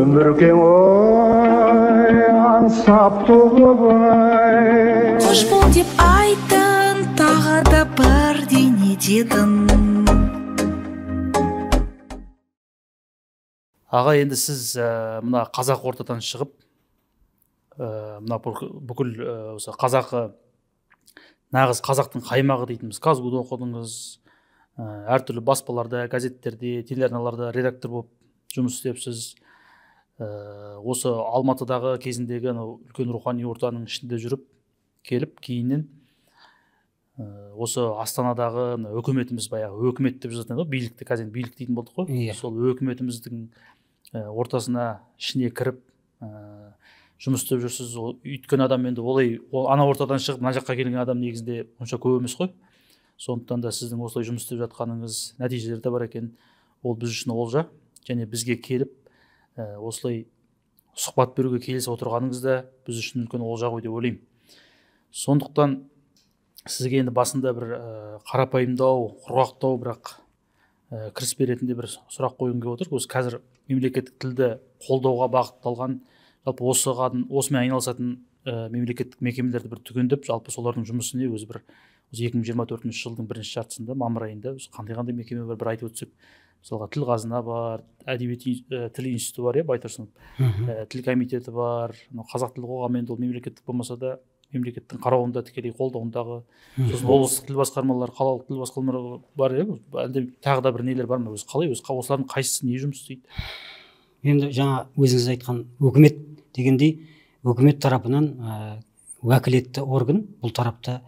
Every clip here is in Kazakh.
өмір кең ой аңсап туып ай. Қош бол деп айттың, тағы да бірдеңе дедің. Аға, енді сіз мына қазақ ортадан шығып, мына бүкіл осы қазақы нағыз қазақтың қаймағы дейтініміз Казгуды оқыдыңыз, әртүрлі баспаларда, газеттерде, телеарналарда редактор болып жұмыс істепсіз. Осы Алматыдағы кезіндегі үлкен рухани ортаның ішінде жүріп келіп, кейіннен осы Астанадағы өкіметіміз, баяғы өкімет деп жазатын ғой, билікті, қазір билік дейтін болдық қой. Сол өкіметіміздің ортасына ішіне кіріп жұмыс істеп жүрсіз. Өйткен адам енді олай ана ортадан шығып мына жаққа келген адам негізінде онша көп емес қой. Сондықтан да сіздің осылай жұмыс істеп жатқаныңыз, нәтижелер де бар екен. Ол біз үшін олжа, және бізге келіп осылай сұхбат беруге келісіп отырғаныңыз да біз үшін үлкен олжа ғой деп ойлаймын. Сондықтан сізге енді басында бір қарапайымдау, құрғақтау, бірақ кіріспе ретінде бір сұрақ қойғым келіп отыр. Осы қазір мемлекеттік тілді қолдауға бағытталған, жалпы осымен айналысатын мемлекеттік мекемелерді бір түгендеп, жалпы солардың жұмысына өзі бір 2024 жылдың бірінші жартысында, мамыр айында қандай мекеме бар, бір айтып өтсек. Мысалға тіл қазына бар, әдебиет тіл институты бар, Байтұрсынов, тіл комитеті бар, қазақ тілі қоғамы, енді ол мемлекеттік болмаса да мемлекеттің қарауында, тікелей қолдауындағы, сосын облыстық тіл басқармалары, қалалық тіл басқармалары бар, әлде тағы да бір нелер бар ма? Өзі қалай, осылардың қайсысы не жұмыс істейді? Енді жаңа өзіңіз айтқан өкімет дегендей, өкімет тарапынан уәкілетті орган бұл тарапта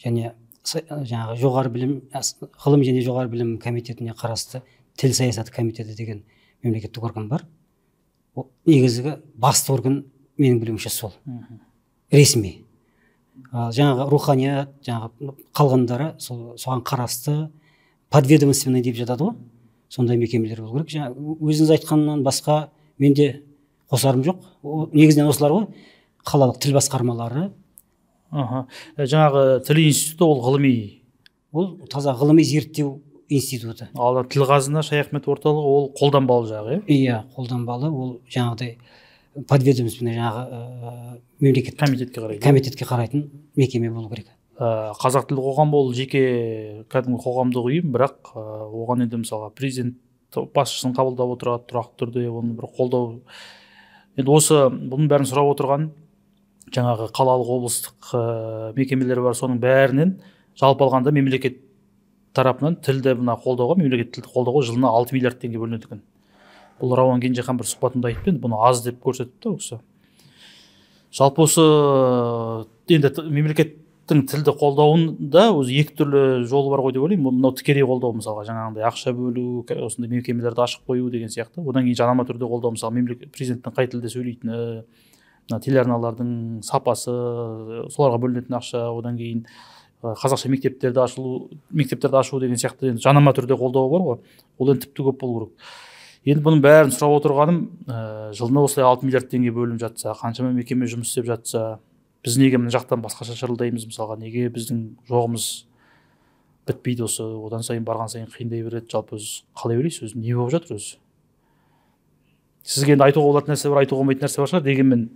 және жаңағы жоғары білім, ғылым және жоғары білім комитетіне қарасты тіл саясаты комитеті деген мемлекеттік орган бар. Негізгі басты орган менің білуімше сол. Ресми. Жаңағы руханият, жаңағы қалғандары соған қарасты подведомственный деп жатады ғой. Сондай мекемелер болу керек. Өзіңіз айтқаннан басқа менде қосарым жоқ. Негізінен осылар ғой, қалалық тіл басқармалары. Жаңағы тіл институты ол ғылыми? Ол таза ғылыми зерттеу институты. Ал тіл қазына Шаяхмет орталығы ол қолданбалы жағы, Иә, қолданбалы. Ол жаңағыдай подведомственный, жаңағы комитетке қарайтын мекеме болу керек. Қазақ тілі қоғамы ол жеке кәдімгі қоғамдық ұйым, бірақ оған енді мысалға президент басшысын қабылдап отырады тұрақты түрде, оны бір қолдау. Енді осы бұның бәрін сұрап отырған жаңағы қалалық облыстық мекемелер бар, соның бәрінен жалпы алғанда мемлекет тарапынан тілді қолдауға, мемлекет тілді қолдауға жылына 6 миллиард теңге бөлінеді екен. Бұл Рауан Кенжехан бір сұхбатында айтып еді, бұны аз деп көрсетіпті осы. Жалпы осы енді мемлекеттің тілді қолдауында өзі екі түрлі жолы бар ғой деп ойлаймын. Мынау тікелей қолдау, мысалға жаңағындай ақша бөлу, осындай мекемелерді ашып қою деген сияқты. Одан кейін жанама түрде қолдау, мысалы президенттің қай тілде сөйлейтіні, телеарналардың сапасы, соларға бөлінетін ақша, одан кейін қазақша мектептерді ашу деген сияқты жанама түрде қолдау бар ғой. Ол енді тіпті көп болу керек. Енді бұның бәрін сұрап отырғаным, жылына осылай 6 миллиард теңге бөлініп жатса, қаншама мекеме жұмыс істеп жатса, біз неге мына жақтан басқаша шырылдаймыз, мысалға, неге біздің жоғымыз бітпейді, осы одан сайын барған сайын қиындай береді? Жалпы өзі қалай ойлайсыз, өзі не болып жатыр өзі? Сізге енді айтуға болатын нәрсе бар, айтуға болмайтын нәрсе бар шығар, дегенмен.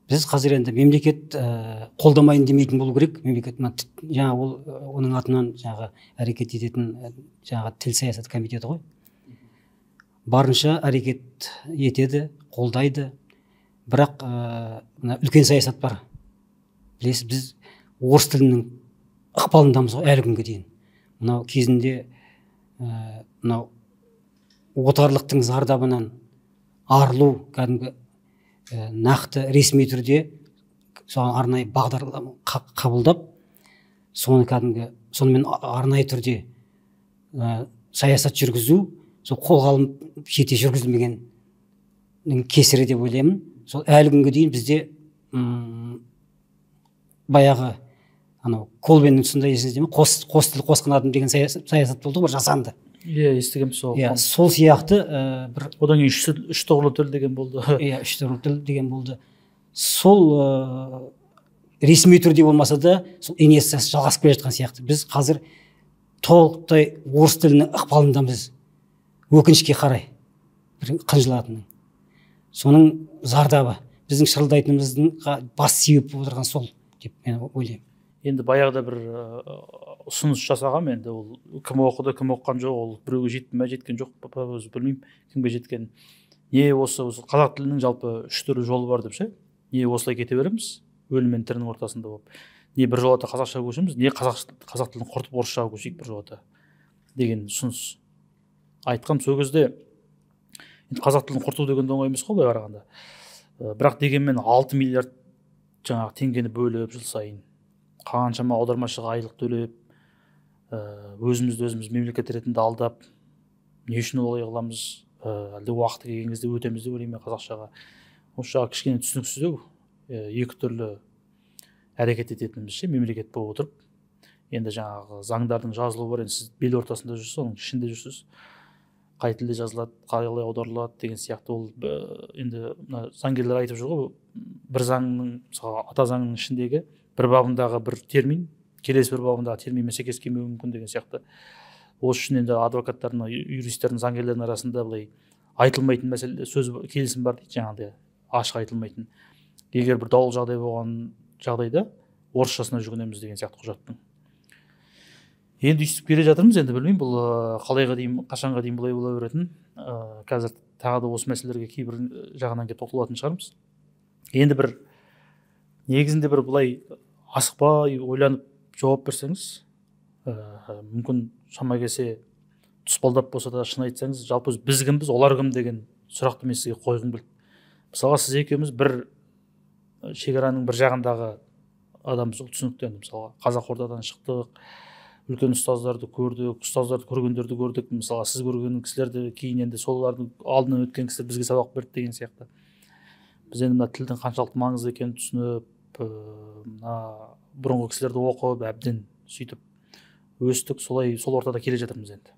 Біз қазір енді мемлекет қолдамайын демейтін болу керек. Мемлекет жаңа оның атынан жаңағы әрекет ететін жаңағы тіл саясаты комитеті ғой. Барынша әрекет етеді, қолдайды. Бірақ үлкен саясат бар. Білесіз, біз орыс тілінің ықпалындамыз ғой әлі күнге дейін. Мынау кезінде мынау отарлықтың зардабынан арылу, кәдімгі нақты ресми түрде соған арнайы бағдарлама қабылдап, сонымен арнайы түрде саясат жүргізу, сол қолға алынып жете жүргізілмегеннің кесірі деп ойлаймын. Сол әлі күнге дейін бізде баяғы Колбеннің тұсында есіңізде ме, қос тіл қосқан адам деген саясат болды ғой, жасанды. Иә, естігем сол. Иә, сол сияқты бір одан кейін үш тұғырлы тіл деген болды. Иә, үш тұғырлы тіл деген болды. Сол ресми түрде болмаса да сол инерциясы жалғасып келе жатқан сияқты. Біз қазір толықтай орыс тілінің ықпалындамыз, өкінішке қарай бір қынжылатыны. Соның зардабы біздің шырылдайтынымыздың бас себеп болып отырған сол деп мен ойлаймын. Енді баяғыда бір ұсыныс жасағам, енді ол кім оқыды, кім оқыған жоқ, ол біреуге жетті ме, жеткен жоқ па, өзі білмеймін кімге жеткен. Не осы қазақ тілінің жалпы 3 түрлі жолы бар деп ше. Не осылай кете береміз, өлім мен тірінің ортасында болып. Не бір жолата қазақша көшеміз, не қазақ тілін құртып орысшаға көшейік бір жолата деген ұсыныс айтқам. Сол кезде енді қазақ тілін құрту деген оңай емес қой былай қарағанда. Бірақ дегенмен 6 миллиард жаңағы теңгені бөліп жыл сайын қаншама аудармашыға айлық төлеп, өзімізді өзіміз мемлекет ретінде алдап, не үшін олай қыламыз, әлде уақыты келген кезде өтеміз деп ойлаймын қазақшаға. Осы жағы кішкене түсініксіздеу, екі түрлі әрекет ететініміз ше, мемлекет болып отырып. Енді жаңағы заңдардың жазылуы бар, енді сіз бел ортасында жүрсіз, оның ішінде жүрсіз. Қай тілде жазылады, қалай аударылады деген сияқты. Ол енді заңгерлер айтып жүр ғой, бір заңның, мысалы ата заңның ішіндегі бір бабындағы бір термин келесі бір бабындағы терминмен сәйкес келмеуі мүмкін деген сияқты. Осы үшін енді адвокаттардың, юристтердің, заңгерлердің арасында былай айтылмайтын мәселе, сөз келісім бар дейді, жаңағыдай ашық айтылмайтын. Егер бір дауыл жағдай болған жағдайда орысшасына жүгінеміз деген сияқты құжаттың. Енді өйстіп келе жатырмыз, енді білмеймін бұл қалайға дейін, қашанға дейін бұлай бола беретінін. Қазір тағы да осы мәселелерге кейбір жағынан келіп тоқталатын шығармыз. Енді бір негізінде бір бұлай асықпай ойланып жауап берсеңіз, мүмкін шама келсе тұспалдап болса да шын айтсаңыз, жалпы біз кімбіз, олар кім деген сұрақты мен сізге қойғым келді. Мысалға сіз екеуміз бір шекараның бір жағындағы адамбыз, ол түсінікті. Енді мысалға қазақ ордадан шықтық, үлкен ұстаздарды көрдік, ұстаздарды көргендерді көрдік. Мысалға сіз көрген кісілерді кейін енді солардың алдынан өткен кісілер бізге сабақ берді деген сияқты. Біз енді мына тілдің қаншалықты маңызды екенін түсініп, бұрынғы кісілерді оқып, әбден сөйтіп өстік, солай сол ортада келе жатырмыз енді.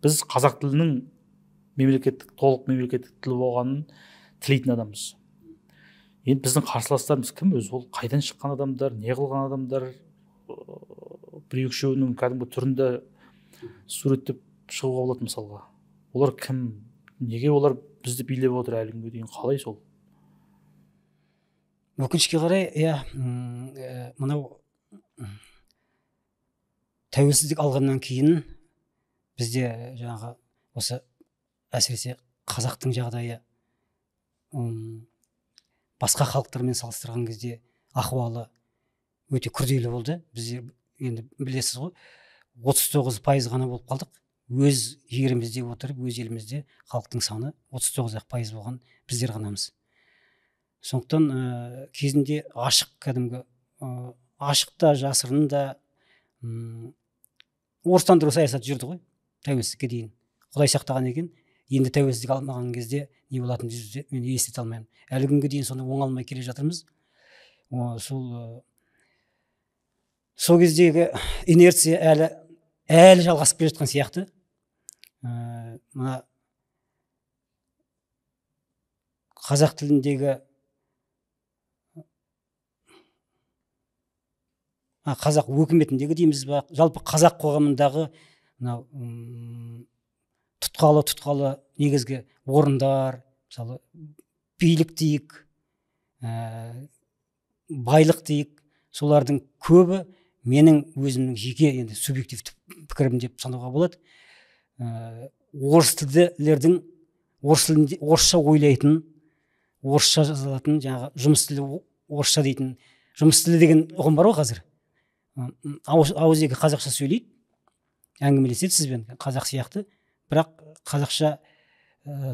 Біз қазақ тілінің мемлекеттік, толық мемлекеттік тіл болғанын тілейтін адамбыз. Енді біздің қарсыластарымыз кім өзі? Ол қайдан шыққан адамдар, не қылған адамдар, бір екеуінің кәдімгі түрінде суреттеп шығуға болады мысалға. Олар кім? Неге олар бізді билеп отыр әлі күнге дейін? Қалай сол? Өкінішке қарай, мынау тәуелсіздік алғаннан кейін бізде жаңағы осы әсіресе қазақтың жағдайы басқа халықтармен салыстырған кезде ахуалы өте күрделі болды. Бізде енді білесіз ғой, 39% ғана болып қалдық. Өз жерімізде отырып, өз елімізде халықтың саны 39% болған біздер ғанамыз. Сондықтан кезінде ашық, кәдімгі ашық та жасырын да орыстандыру саясаты жүрді ғой тәуелсіздікке дейін. Құдай сақтаған екен. Енді тәуелсіздік алмаған кезде не болатынын мен елестете алмаймын. Әлі күнге дейін соны оңалмай келе жатырмыз. Сол кездегі инерция әлі жалғасып келе жатқан сияқты. Мына қазақ тіліндегі қазақ өкіметіндегі дейміз ба, жалпы қазақ қоғамындағы мынау тұтқалы негізгі орындар, мысалы билік дейік, байлық дейік, солардың көбі менің өзімнің жеке енді субъективті пікірім деп санауға болады. Орыс тілділердің орысша ойлайтын, орысша жазылатын, жаңағы жұмыс тілі орысша дейтін, жұмыс тілі деген ұғым бар ғой қазір. Ауызекі қазақша сөйлейді, әңгімелеседі сізбен, қазақ сияқты, бірақ қазақша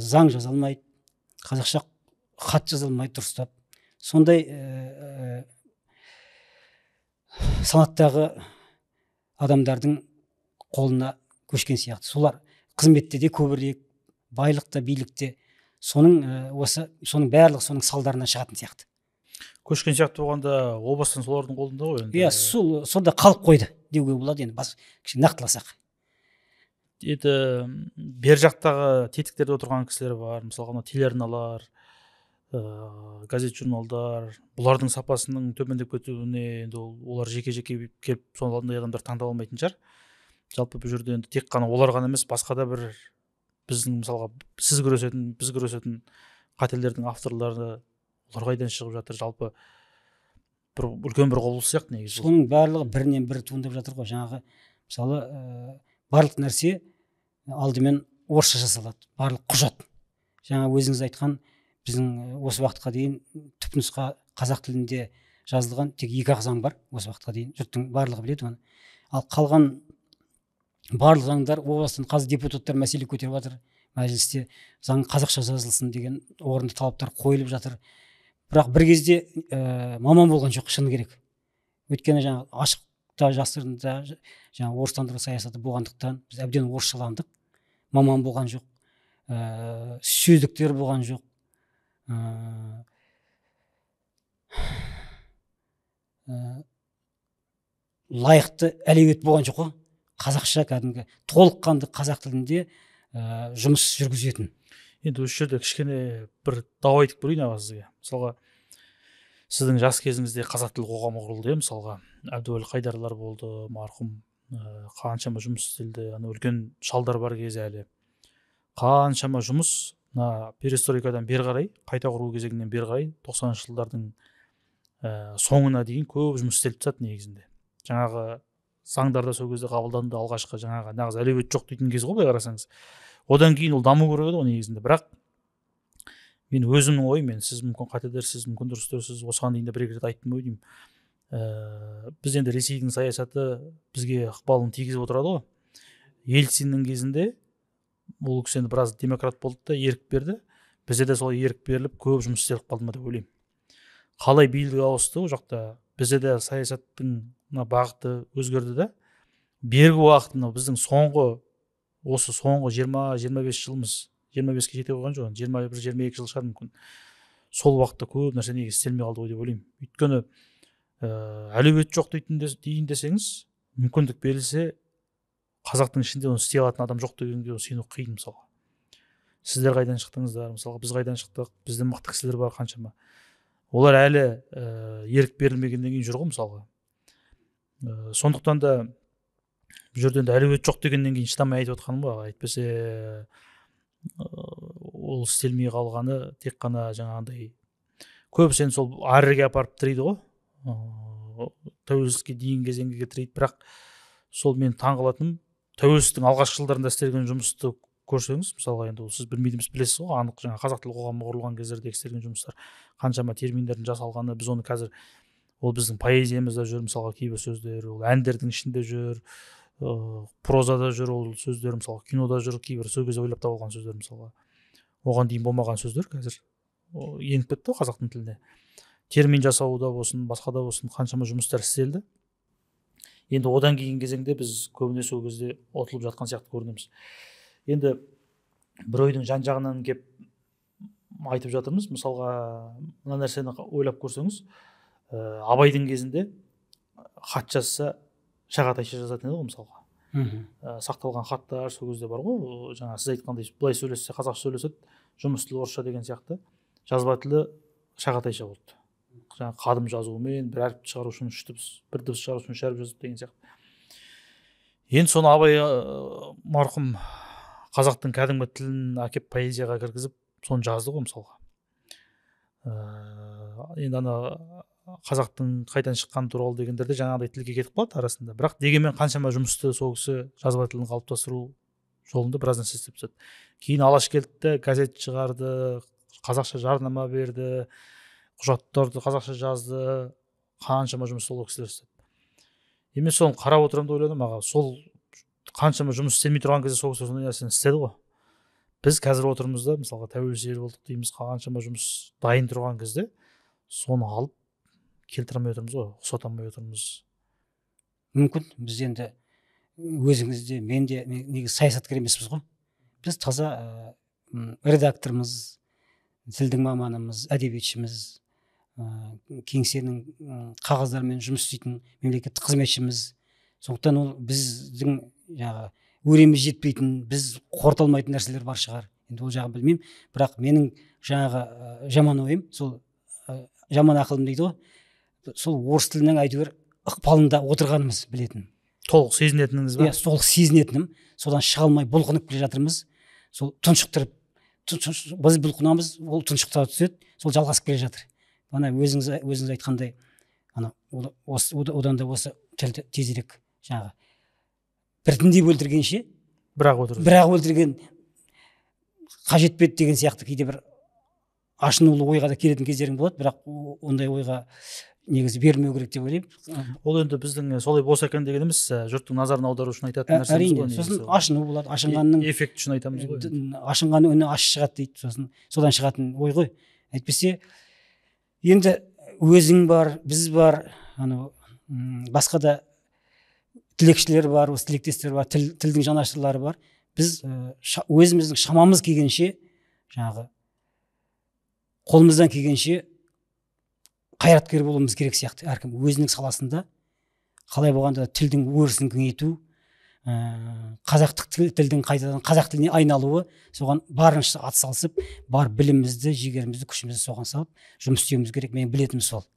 заң жаза алмайды, қазақша хат жаза алмайды дұрыстап. Сондай санаттағы адамдардың қолына көшкен сияқты. Солар қызметте де көбірек, байлықта, билікте, соның барлығы соның салдарынан шығатын сияқты. Көшкен сияқты болғанда, о бастан солардың қолында ғой енді. Иә, сонда қалып қойды деуге болады енді, нақтыласақ. Енді бер жақтағы тетіктерде отырған кісілер бар, мысалға телеарналар, газет журналдар, бұлардың сапасының төмендеп кетуіне енді олар жеке келіп сондай адамдар таңдап алмайтын шығар. жалпы бұл жерде енді тек қана олар ғана емес, басқа да бір біздің мысалға біз күресетін қателердің авторлары олар қайдан шығып жатыр, жалпы бір үлкен бір құбылыс сияқты негізі. Соның барлығы бірінен бірі туындап жатыр ғой. Жаңағы мысалы барлық нәрсе алдымен орысша жасалады, барлық құжат. Жаңа өзіңіз айтқан, біздің осы уақытқа дейін түпнұсқа қазақ тілінде жазылған тек 2-ақ заң бар осы уақытқа дейін. Жұрттың барлығы біледі оны. Ал қалған барлық заңдар, о бастан қазір депутаттар мәселе көтеріп жатыр мәжілісте, заң қазақша жазылсын деген орынды талаптар қойылып жатыр. Бірақ бір кезде маман болған жоқ, шыны керек. Өйткені жаңа ашықта жасырында жаңа орыстандыру саясаты болғандықтан біз әбден орысшаландық. Маман болған жоқ, сөздіктер болған жоқ. Лайықты әлеует болған жоқ қой. Қазақша кәдімгі толыққанды қазақ тілінде жұмыс жүргізетін. Енді осы жерде кішкене бір дау айтып көрейін аға сізге. Мысалға сіздің жас кезіңізде қазақ тілі қоғамы құрылды, мысалға Әбдуәлі Қайдарлар болды, марқұм, қаншама жұмыс істелді, үлкен шалдар бар кезі әлі. Қаншама жұмыс перестройкадан бері қарай, қайта құру кезеңінен бері қарай 90-шы жылдардың соңына дейін көп жұмыс істеліп жатады негізінде. Жаңағы заңдарда сол кезде қабылданды, алғашқы жаңағы нағыз әлеует жоқ дейтін кез ғой, былай қарасаңыз. Одан кейін ол даму көреді ғой негізінде. Бірақ мен өзімнің ойым, сіз мүмкін қатедерсіз, мүмкін дұрыс дұрыссыз, осыған дейін де бір рет айттым ой деймін. Біз енді Ресейдің саясаты бізге ықпалын тигізіп отырады ғой. Ельциннің кезінде бұл кісі енді біраз демократ болды да ерік берді. Бізде де сол ерік беріліп көп жұмыс істеліп қалды ма деп ойлаймын. Қалай билік ауысты ол жақта, бізде де саясаттың бағыты өзгерді да. Бергі уақыт біздің соңғы 20-25 жылымыз, 25-ке жете қойған жоқ, 21-22 жыл шығар мүмкін. Сол уақытта көп нәрсе неге істелмей қалды ғой деп ойлаймын. Өйткені әлеует жоқ дейін десеңіз, мүмкіндік берілсе, қазақтың ішінде оны істей алатын адам жоқ дегенге сену қиын мысалға. Сіздер қайдан шықтыңыздар, мысалға біз қайдан шықтық, бізден мықты кісілер бар қаншама. Олар әлі ерік берілмегеннен кейін жүр ғой мысалға. Сондықтан да бұл жерде әлеует жоқ дегеннен кейін шыдамай айтып отқаным ғой, әйтпесе ол істелмей қалғаны тек қана жаңағындай көбісі енді сол әріге апарып тірейді ғой, тәуелсіздікке дейін кезеңге тірейді. Бірақ сол мен таңғалатыным, тәуелсіздіктің алғашқы жылдарында істелген жұмысты көрсеңіз, мысалға енді ол сіз білмейді білесіз ғой, анық жаңа қазақ тілі қоғамы құрылған кездерде істелген жұмыстар, қаншама терминдердің жасалғаны, біз оны қазір ол біздің поэзиямызда жүр, мысалға кейбір сөздер, ол әндердің ішінде жүр, прозада жүр ол сөздер, мысалға кинода жүр, кейбір сол кезде ойлап табылған сөздер, мысалға оған дейін болмаған сөздер қазір еніп кетті ғой қазақтың тіліне. Термин жасауда болсын, басқада болсын қаншама жұмыстар істелді. Енді одан кейін кезеңде біз көбінесе сол кезде ұтылып жатқан сияқты көрінеміз. Енді бір ойдың жан жағынан кеп айтып жатырмыз. Мысалға мына нәрсені ойлап көрсеңіз, Абайдың кезінде хат жазса шағатайша жазатын еді ғой мысалға. Сақталған хаттар сол кезде бар ғой, жаңа сіз айтқандай былай сөйлессе қазақша сөйлеседі, жұмыс тілі орысша деген сияқты, жазба тілі шағатайша болды. Жаңа қадым жазуымен бір әріп шығару үшін үш дыбыс, бір дыбыс шығару үшін үш әріп жазып деген сияқты. Енді соны Абай марқұм қазақтың кәдімгі тілін әкеп поэзияға кіргізіп, соны жазды ғой мысалға. Енді ана қазақтың қайдан шыққаны туралы дегендерде жаңағыдай тілге кетіп қалады арасында. Бірақ дегенмен қаншама жұмысты сол кісі жазба тілін қалыптастыру жолында біраз нәрсе істеп тастады. Кейін Алаш келді, газет шығарды, қазақша жарнама берді, құжаттарды қазақша жазды, қаншама жұмыс сол кісілер істеді. Мен соны қарап отырамын да ойладым, аға, сол қаншама жұмыс істелмей тұрған кезде сол кісілер сондай нәрсені істеді ғой. Біз қазір отырмыз да, мысалға тәуелсіз ел болдық дейміз, қаншама жұмыс дайын тұрған кезде соны алып келтіре алмай отырмыз ғой, ұқсата алмай отырмыз. Мүмкін біз енді өзіңіз де мен де негізі саясаткер емеспіз ғой. Біз таза редакторымыз, тілдің маманымыз, әдебиетшіміз, кеңсенің қағаздармен жұмыс істейтін мемлекеттік қызметшіміз. Сондықтан ол біздің өреміз жетпейтін, біз қорыта алмайтын нәрселер бар шығар. Енді ол жағын білмеймін, бірақ менің жаңағы жаман ойым, сол жаман ақылым дейді ғой, сол орыс тілінің әйтеуір ықпалында отырғанымыз білетін. толық сезінетініңіз ба? Иә, толық сезінетінім. Содан шыға алмай бұлқынып келе жатырмыз. Сол тұншықтырып, біз бұлқынамыз, ол тұншықтыра түседі, сол жалғасып келе жатыр. Ана өзіңіз айтқандай, одан да осы тілді тезірек жаңағы біртіндеп өлтіргенше, бірақ өлтірген қажет пе деген сияқты кейде бір ашынулы ойға да келетін кездерің болады, бірақ ондай ойға негізі берілмеу керек деп ойлаймын. Ол енді біздің солай болса екен дегеніміз, жұрттың назарын аудару үшін айтатын нәрсеміз ғой. Сосын ашыну болады, ашынғанның эффект үшін айтамыз ғой. Ашынған үні аш шығады дейді, сосын содан шығатын ой ғой. Әйтпесе енді өзің бар, біз бар, басқа да тілекшілер бар, осы тілектестер бар, тілдің жанашырлары бар. Біз өзіміздің шамамыз келгенше, жаңағы қолымыздан келгенше қайраткер болуымыз керек сияқты. Әркім өзінің саласында қалай болғанда тілдің өрісін кеңейту, қазақтық тілдің қайтадан қазақ тіліне айналуы, соған барынша атсалысып, бар білімімізді, жігерімізді, күшімізді соған салып жұмыс істеуіміз керек. Мен білетінім сол.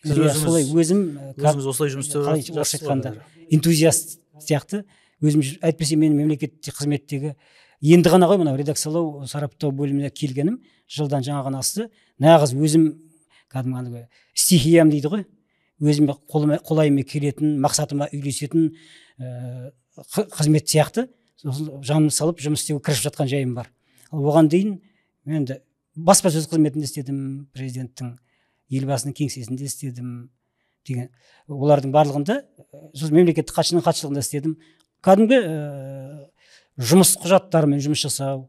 Солай өзіңіз осылай жұмыс істеп жатырсыз. Энтузиаст сияқты өзім, әйтпесе мен мемлекеттік қызметтегі енді ғана ғой мынау редакциялау сараптау бөліміне келгенім, жылдан жаңа ғана асты. Нағыз өзім кәдімгі стихиям дейді ғой, өзіме қолайыма келетін, мақсатыма үйлесетін қызмет сияқты, жаным салып жұмыс істеуге кірісіп жатқан жайым бар. Оған дейін мен де баспасөз қызметінде істедім, президенттің, елбасының кеңсесінде істедім деген. Олардың барлығында, сосын мемлекеттік хатшының хатшылығында істедім. Кәдімгі жұмыс құжаттарымен жұмыс жасау.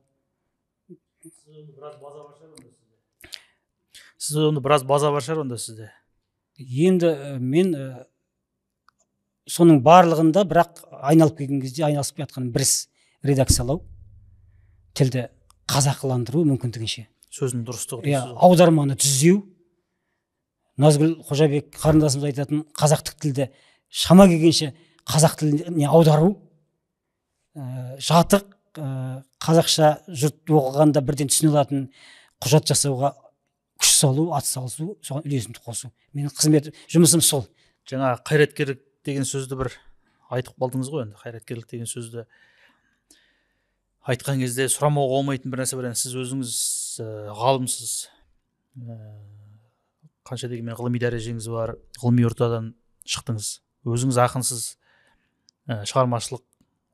Сіз оны біраз база бар шығар онда сізде. Енді мен соның барлығында, бірақ айналып келген кезде айналысып жатқан біріс редакциялау, тілді қазақыландыру мүмкіндігінше. Сөздің дұрыстығы. Аударманы түзеу. Назгүл Қожабек қарындасымыз айтатын қазақтық тілді шама келгенше қазақ тіліне аудару, жатық қазақша жұрт оқығанда бірден түсіне алатын құжат жасауға күш салу, ат салысу, соған үлесімді қосу. Менің қызмет жұмысым сол. Жаңа қайраткерлік деген сөзді бір айтып қалдыңыз ғой енді. Қайраткерлік деген сөзді айтқан кезде сұрамауға болмайтын бір нәрсе бар. Сіз өзіңіз ғалымсыз, қанша дегенмен ғылыми дәрежеңіз бар, ғылыми ортадан шықтыңыз, өзіңіз ақынсыз, шығармашылық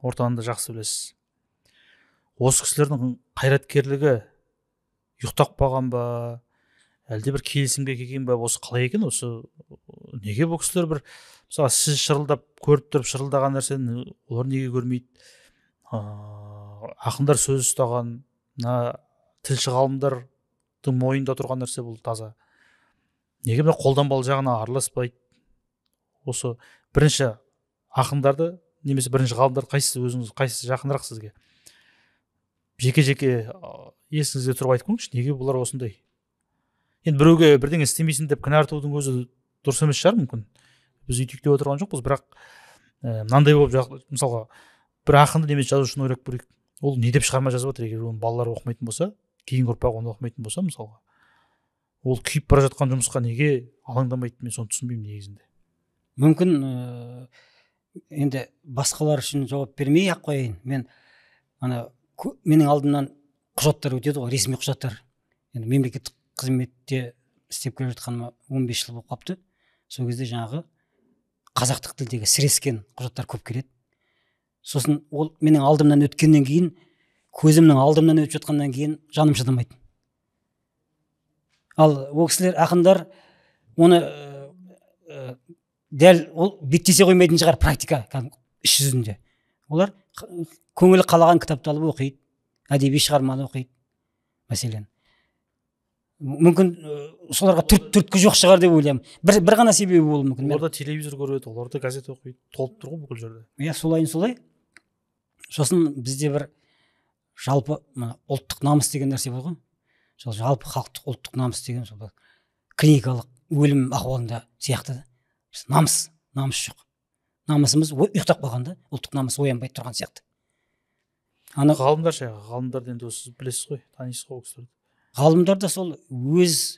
ортаны да жақсы білесіз. Осы кісілердің қайраткерлігі ұйықтап қалған ба, әлде бір келісімге келген ба, осы қалай екен? Осы неге бұл кісілер бір, мысалы сіз шырылдап көріп тұрып шырылдаған нәрсені олар неге көрмейді? Ақындар сөз ұстаған, тілші ғалымдардың мойнында тұрған нәрсе бұл таза. Неге мына қолданбалы жағына араласпайды? Осы бірінші ақындарды немесе бірінші ғалымдарды қайсысы жақынырақ сізге? Жеке-жеке есіңізде тұрып айтып көріңізші, неге бұлар осындай? Енді біреуге бірдеңе істемейсің деп кінә артудың өзі дұрыс емес шығар мүмкін. Біз үйтіп деп отырған жоқпыз, бірақ мынандай болып, мысалға бір ақынды немесе жазушыны ойлап көрейік. Ол не деп шығарма жазып отыр? Егер оны балалар оқымайтын болса, кейінгі ұрпақ оны оқымайтын болса, мысалға, ол күйіп бара жатқан жұмысқа неге алаңдамайды? Мен соны түсінбеймін негізінде. Мүмкін енді басқалар үшін жауап бермей ақ қояйын. Менің алдымнан құжаттар өтеді ғой, ресми құжаттар. Енді мемлекеттік қызметте істеп келе жатқаныма 15 жыл болып қапты. Сол кезде жаңағы қазақтық тілдегі сірескен құжаттар көп келеді. Сосын ол менің алдымнан өткеннен кейін, көзімнің алдымнан өтіп жатқаннан кейін жаным шыдамайды. Ал ол кісілер, ақындар, оны дәл ол беттесе қоймайтын шығар практика іс жүзінде. Олар көңілі қалаған кітапты алып оқиды, әдеби шығарманы оқиды, мәселен. Мүмкін соларға түрткі жоқ шығар деп ойлаймын. Бір ғана себебі болуы мүмкін. Оларда телевизор көреді, оларда газет оқиды, толып тұр ғой бүкіл жерде. Иә, солай. Сосын бізде бір жалпы ұлттық намыс деген нәрсе бар ғой. Жалпы халықтық ұлттық намыс деген сол клиникалық өлім ахуалында сияқты. Намыс жоқ. Намысымыз ұйықтап қалғанда, ұлттық намыс оянбай тұрған сияқты. Ғалымдар енді сіз білесіз ғой, танисыз ғой кісілерді. Ғалымдар да сол өз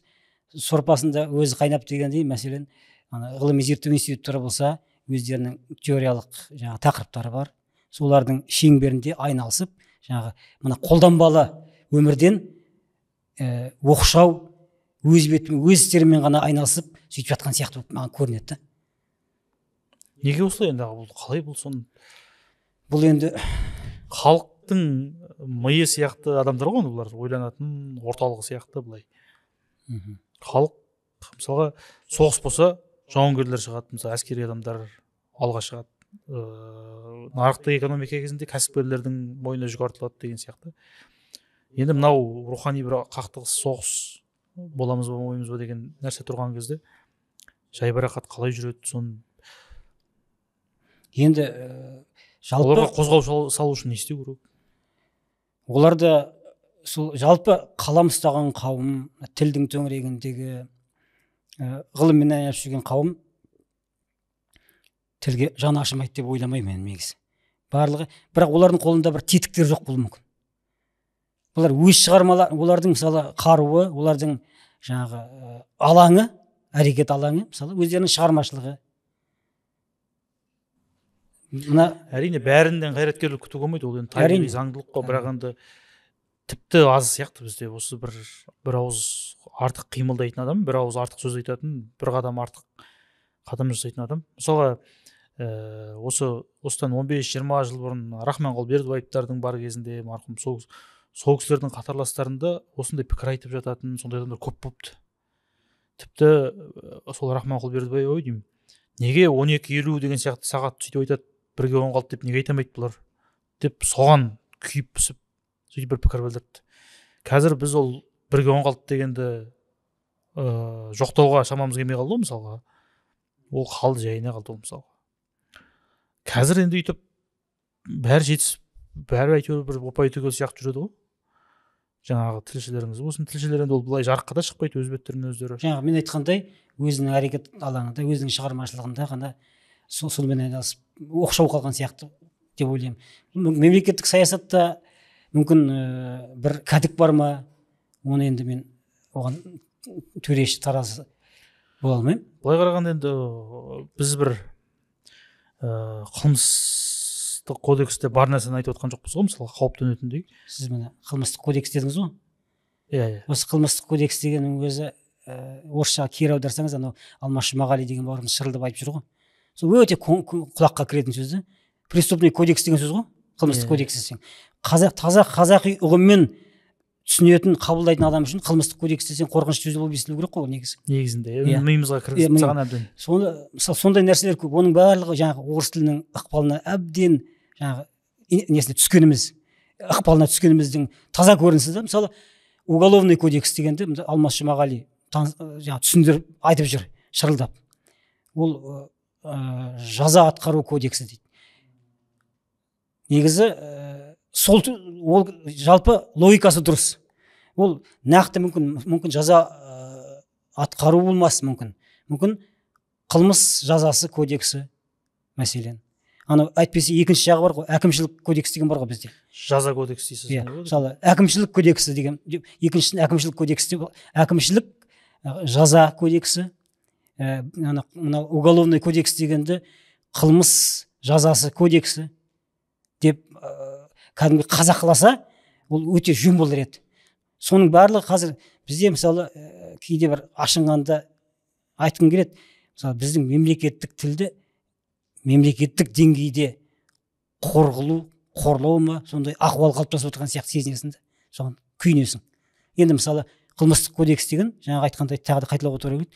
сорпасында өзі қайнап дегендей, мәселен, ғылыми зерттеу институттары болса, өздерінің теориялық жаңағы тақырыптары бар. Солардың шеңберінде айналысып, жаңағы мына қолданбалы өмірден оқшау, өз бетімен, өз істерімен ғана айналысып сөйтіп жатқан сияқты болып маған көрінеді. Неге осылай енді бұл қалай бұл соны? Бұл енді Халықтың миы сияқты адамдар ғой бұлар, ойланатын орталығы сияқты былай. Халық мысалға соғыс болса жауынгерлер шығады, мысалы әскери адамдар алға шығады. Нарықтық экономика кезінде кәсіпкерлердің мойнына жүк артылады деген сияқты. Енді мынау рухани бір қақтығыс, соғыс боламыз ба болмаймыз ба деген нәрсе тұрған кезде жайбарақат қалай жүреді соны? енді жалпы Оларға қозғау салу үшін не істеу керек? оларды сол жалпы қалам ұстаған қауым, тілдің төңірегіндегі ғылыммен айналысып жүрген қауым тілге жаны ашымайды деп ойламаймын мен негізі. Барлығы, бірақ олардың қолында бір тетіктер жоқ болуы мүмкін. Олар өз шығармалары, олардың мысалы қаруы, олардың жаңағы алаңы, әрекет алаңы, мысалы өздерінің шығармашылығы. Мына Әрине бәрінен қайраткерлік күтуге болмайды, ол енді табиғи заңдылық қой, бірақ енді тіпті аз сияқты бізде осы бір ауыз артық қимылдайтын адам, бір ауыз артық сөз айтатын, бір қадам артық қадам жасайтын адам. Мысалға осыдан 15-20 жыл бұрын Рахманқұл Бердібаевтардың бар кезінде марқұм сол кісілердің қатарластарында осындай пікір айтып жататын сондай адамдар көп болыпты. Тіпті сол Рахманқұл Бердібаев ой деймін, неге 12:50 деген сияқты сағат сөйтіп айтады, 1-ге 10 қалды деп неге айтамайды бұлар деп соған күйіп пісіп сөйтіп бір пікір білдірді. Қазір біз ол 1-ге 10 қалды дегенді жоқтауға шамамыз келмей қалды ғой мысалға. Ол қалды, жайына қалды ол мысалға. Қазір енді үйтіп бәрі жетісіп, бәрі әйтеуір бір опай түгел сияқты жүреді ғой. Жаңағы тілшілеріңіз болсын, тілшілер енді ол былай жарыққа да шықпайды өз беттеріне өздері. жаңағы мен айтқандай өзінің әрекет алаңында, өзінің шығармашылығында ғана сонымен айналысып оқшау қалған сияқты деп ойлаймын. Мемлекеттік саясатта мүмкін бір кәдік бар ма, оны енді мен оған төреші таразы бола алмаймын. Былай қарағанда енді біз бір қылмыстық кодексте бар нәрсені айтып отқан жоқпыз ғой, мысалы қауіп төнетіндей. Сіз міне қылмыстық кодекс дедіңіз ғой. Иә. Осы қылмыстық кодекс дегеннің өзі орысшаға кері аударсаңыз, анау Алмас Жұмағали деген бауырымыз шырылдап айтып жүр ғой. Сол өте құлаққа кіретін сөз. Преступный кодекс деген сөз ғой, қылмыстық кодекс десең. Таза қазақи ұғыммен түсінетін, қабылдайтын адам үшін қылмыстық кодекс десең қорқынышты сөз болып естілу керек қой негізі. Негізінде миымызға кіргізіп тастаған әбден. Сондай нәрселер көп. Оның барлығы жаңағы орыс тілінің ықпалына әбден жаңағы несіне түскеніміз, ықпалына түскеніміздің таза көрінісі да. Мысалы уголовный кодекс дегенде Алмас Жұмағали жаңағы түсіндіріп айтып жүр, шырылдап. Ол жаза атқару кодексі дейді. Негізі ол жалпы логикасы дұрыс. Ол нақты мүмкін жаза атқару болмас мүмкін. Мүмкін қылмыс жазасы кодексі мәселен. Ана әйтпесе екінші жағы бар ғой, әкімшілік кодекс деген бар ғой бізде. Жаза кодекс дейсіз. Мысалы әкімшілік кодексі деген, екіншісін әкімшілік кодекс деп, әкімшілік жаза кодексі, мына уголовный кодекс дегенде қылмыс жазасы кодексі деп кәдімгі қазақыласа, ол өте жөн болар еді. Соның барлығы қазір бізде мысалы кейде бір ашынғанда айтқым келеді. Мысалы біздің мемлекеттік тілді мемлекеттік деңгейде қорлау ма, сондай ахуал қалыптасып отырған сияқты сезінесің, соған күйінесің. Енді мысалы қылмыстық кодекс деген, жаңағы айтқандай тағы да қайталауға тура келеді.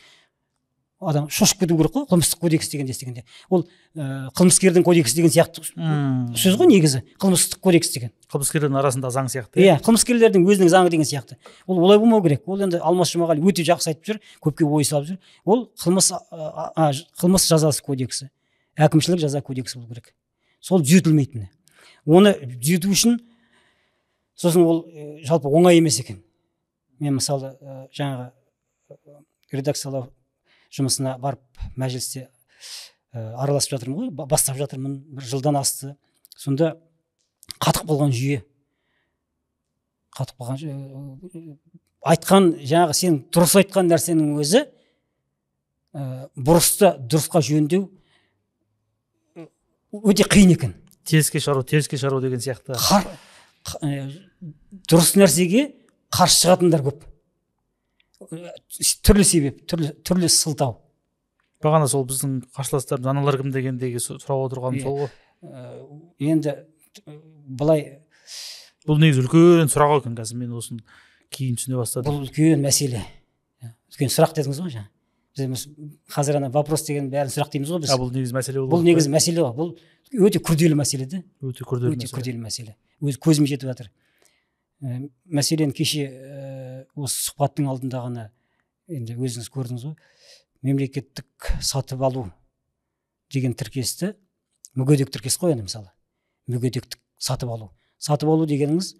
Адам шошып кету керек қой, қылмыстық кодекс деген естігенде. Ол қылмыскердің кодексі деген сияқты сөз ғой негізі, қылмыстық кодекс деген. Қылмыскерлердің арасында заң сияқты. Иә, қылмыскерлердің өзінің заңы деген сияқты. Ол олай болмау керек. Ол енді Алмас Жұмағали өте жақсы айтып жүр, көпке ой салып жүр. Ол қылмыс жазасы кодексі, әкімшілік жаза кодексі болу керек. Сол түзетілмейтіні. Оны түзету үшін сосын ол жалпы оңай емес екен. Мен мысалы жаңағы редакциялау жұмысына барып мәжілісте араласып жатырмын ғой, бастап жатырмын, бір жылдан асты. Сонда қатып қалған жүйе. Айтқан, жаңағы сен дұрыс айтқан нәрсенің өзі бұрысты дұрысқа жөндеу өте қиын екен. теріске шығару деген сияқты. Дұрыс нәрсеге қарсы шығатындар көп. Түрлі себеп, түрлі сылтау. Бағана сол біздің қарсыластарымыз аналар кім дегендегі сұрап отырғаным сол ғой. Енді былай, бұл негізі үлкен сұрақ екен, қазір мен осыны кейін түсіне бастадым. бұл үлкен мәселе. Үлкен сұрақ дедіңіз ғой жаңа. Біз қазір ана вопрос деген бәрін сұрақ дейміз ғой біз. Бұл негізі мәселе Бұл негізі мәселе ғой. Бұл өте күрделі мәселе де. Өте күрделі мәселе. Өз көзім жетіп жатыр. Мәселен кеше осы сұхбаттың алдында ғана енді өзіңіз көрдіңіз ғой. Мемлекеттік сатып алу деген тіркесті, мүгедек тіркес қой енді мысалы. Мүгедектік сатып алу. Сатып алу дегеніңіз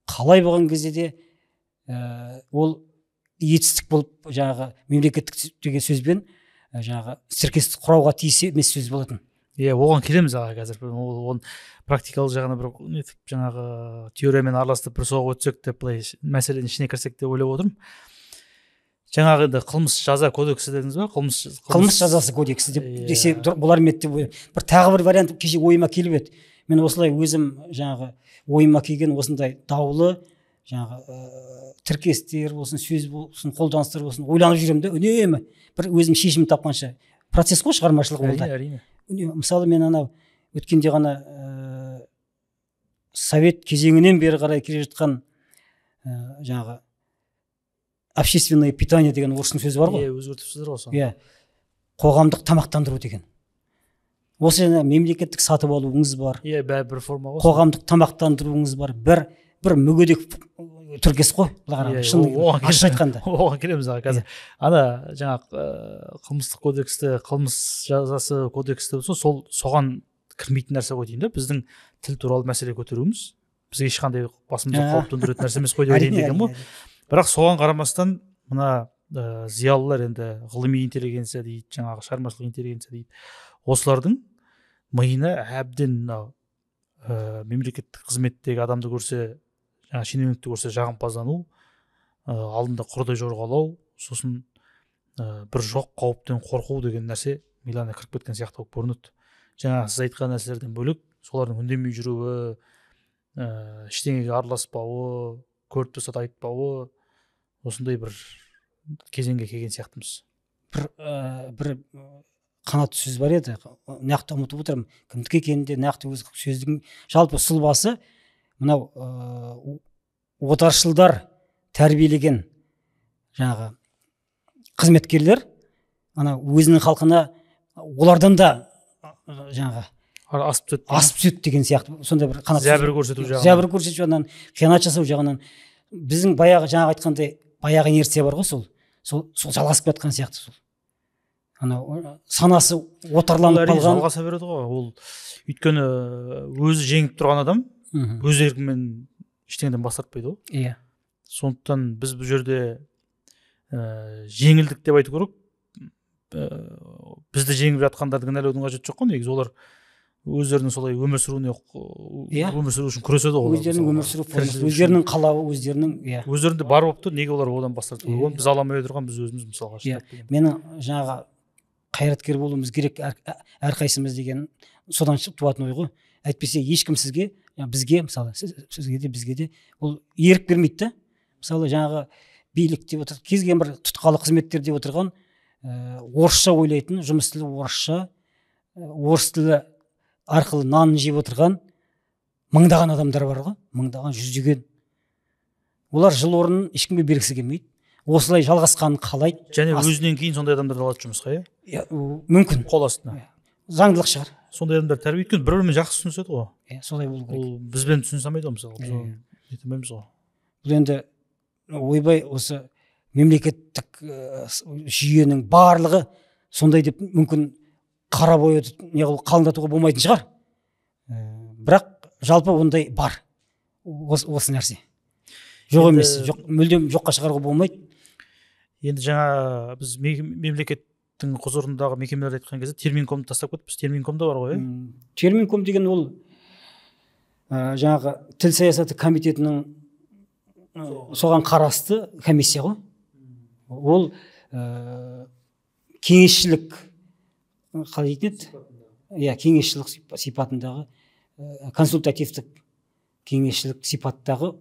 қалай болған кезде де ол етістік болып жаңағы мемлекеттік деген сөзбен жаңағы тіркесті құрауға тиіс емес сөз болатын. Оған келеміз аға қазір. Оны практикалық жағына бір нетіп жаңағы теориямен араластырып бір соғып өтсек деп былай мәселенің ішіне кірсек деп ойлап отырмын. Жаңағы енді қылмыс жаза кодексі дедіңіз ба? Қылмыс жазасы кодексі деп десе болар ма еді деп бір тағы бір вариант кеше ойыма келіп еді. Мен осылай өзім жаңағы ойыма келген осындай даулы жаңағы тіркестер болсын, сөз болсын, қолданыстар болсын ойланып жүремін де үнемі бір өзім шешім тапқанша. Процесс қой шығармашылық ол да. Әрине. Мысалы мен анау өткенде ғана совет кезеңінен бері қарай келе жатқан жаңағы общественное питание деген орыстың сөзі бар ғой. Өзгертіпсіздер ғой. Қоғамдық тамақтандыру деген. Осы мемлекеттік сатып алуыңыз бар. Бір форма ғой. Қоғамдық тамақтандыруыңыз бар. Бір мүгедек тіркес қой. Ашық айтқанда. Оған келеміз аға қазір. Ана жаңағы қылмыстық кодексті, қылмыс жазасы кодексті сол соған кірмейтін нәрсе ғой дейін да. Біздің тіл туралы мәселе көтеруіміз бізге ешқандай басымызды қауіп төндіретін нәрсе емес қой деп ойлайын деген ғой. Бірақ соған қарамастан мына зиялылар енді ғылыми интеллигенция дейді, жаңағы шығармашылық интеллигенция дейді. Осылардың миына әбден мынау мемлекеттік қызметтегі адамды көрсе, жаңа шенеунікті көрсе жағымпаздану, алдында құрдай жорғалау, сосын бір жоқ қауіптен қорқу деген нәрсе милана кіріп кеткен сияқты болып көрінеді. Жаңа сіз айтқан нәрселерден бөлек солардың үндемей жүруі, ештеңеге араласпауы, көріп тұрса да айтпауы, осындай бір кезеңге келген сияқтымыз. Бір қанат сөз бар еді, нақты ұмытып отырмын. Кімдікі екенін де нақты өз сөздің жалпы сұлбасы мынау отаршылдар тәрбиелеген жаңағы қызметкерлер ана өзінің халқына олардан да жаңағы асып түседі деген сияқты. Сондай бір қанат зәбір көрсету жағынан, қиянат жасау жағынан біздің баяғы жаңағы айтқандай баяғы инерция бар ғой, сол жалғасып жатқан сияқты. Сол анау санасы отарланып қалған. Жалғаса береді ғой. Ол өйткені өзі жеңіп тұрған адам өз еркімен ештеңеден бас тартпайды ғой. Сондықтан біз бұл жерде жеңілдік деп айту керек. Бізді жеңіп жатқандарды кінәлаудың қажеті жоқ қой. Негізі олар өздерінің солай өмір сүруіне өмір сүру үшін күреседі ғой. Өздерінің өмір сүру формасы, өздерінің қалауы, өздерінде бар болып тұр. Неге олар одан бас тартып отыр? Біз ала алмай отырған, біз өзіміз мысалға. Менің жаңағы қайраткер болуымыз керек әрқайсымыз деген содан туатын ой ғой. Әйтпесе ешкім сізге, бізге мысалы сізге де бізге де ол ерік бермейді да. Мысалы жаңағы билік деп отыр, кез келген бір тұтқалы қызметтер деп отырған орысша ойлайтын, жұмыс тілі орысша, орыс тілі арқылы нанын жеп отырған мыңдаған адамдар бар ғой, мыңдаған, жүздеген. Олар жыл орнын ешкімге бергісі келмейді. Осылай жалғасқанын қалайды. Және өзінен кейін сондай адамдарды алады жұмысқа, мүмкін. Қол астына. Заңдылық шығар. Сондай адамдар тәрбие еткен, бір-бірімен жақсы түсініседі ғой. Солай болу керек. Ол бізбен түсінісе алмайды ғой, мысалы. Етемейміз ғой. Бұл енді ойбай осы мемлекеттік жүйенің барлығы сондай деп мүмкін қара бойы қалыңдатуға болмайтын шығар. Бірақ жалпы ондай бар. Осы нәрсе. Жоқ емес, мүлдем жоққа шығаруға болмайды. Енді жаңа біз мемлекеттің құзырындағы мекемелерді айтқан кезде терминкомды тастап кетіппіз. Терминком да бар ғой. Терминком деген ол жаңағы тіл саясаты комитетінің соған қарасты комиссия ғой. Ол кеңесшілік қалай дейтін еді? иә кеңесшілік сипатындағы консультативтік кеңесшілік сипаттағы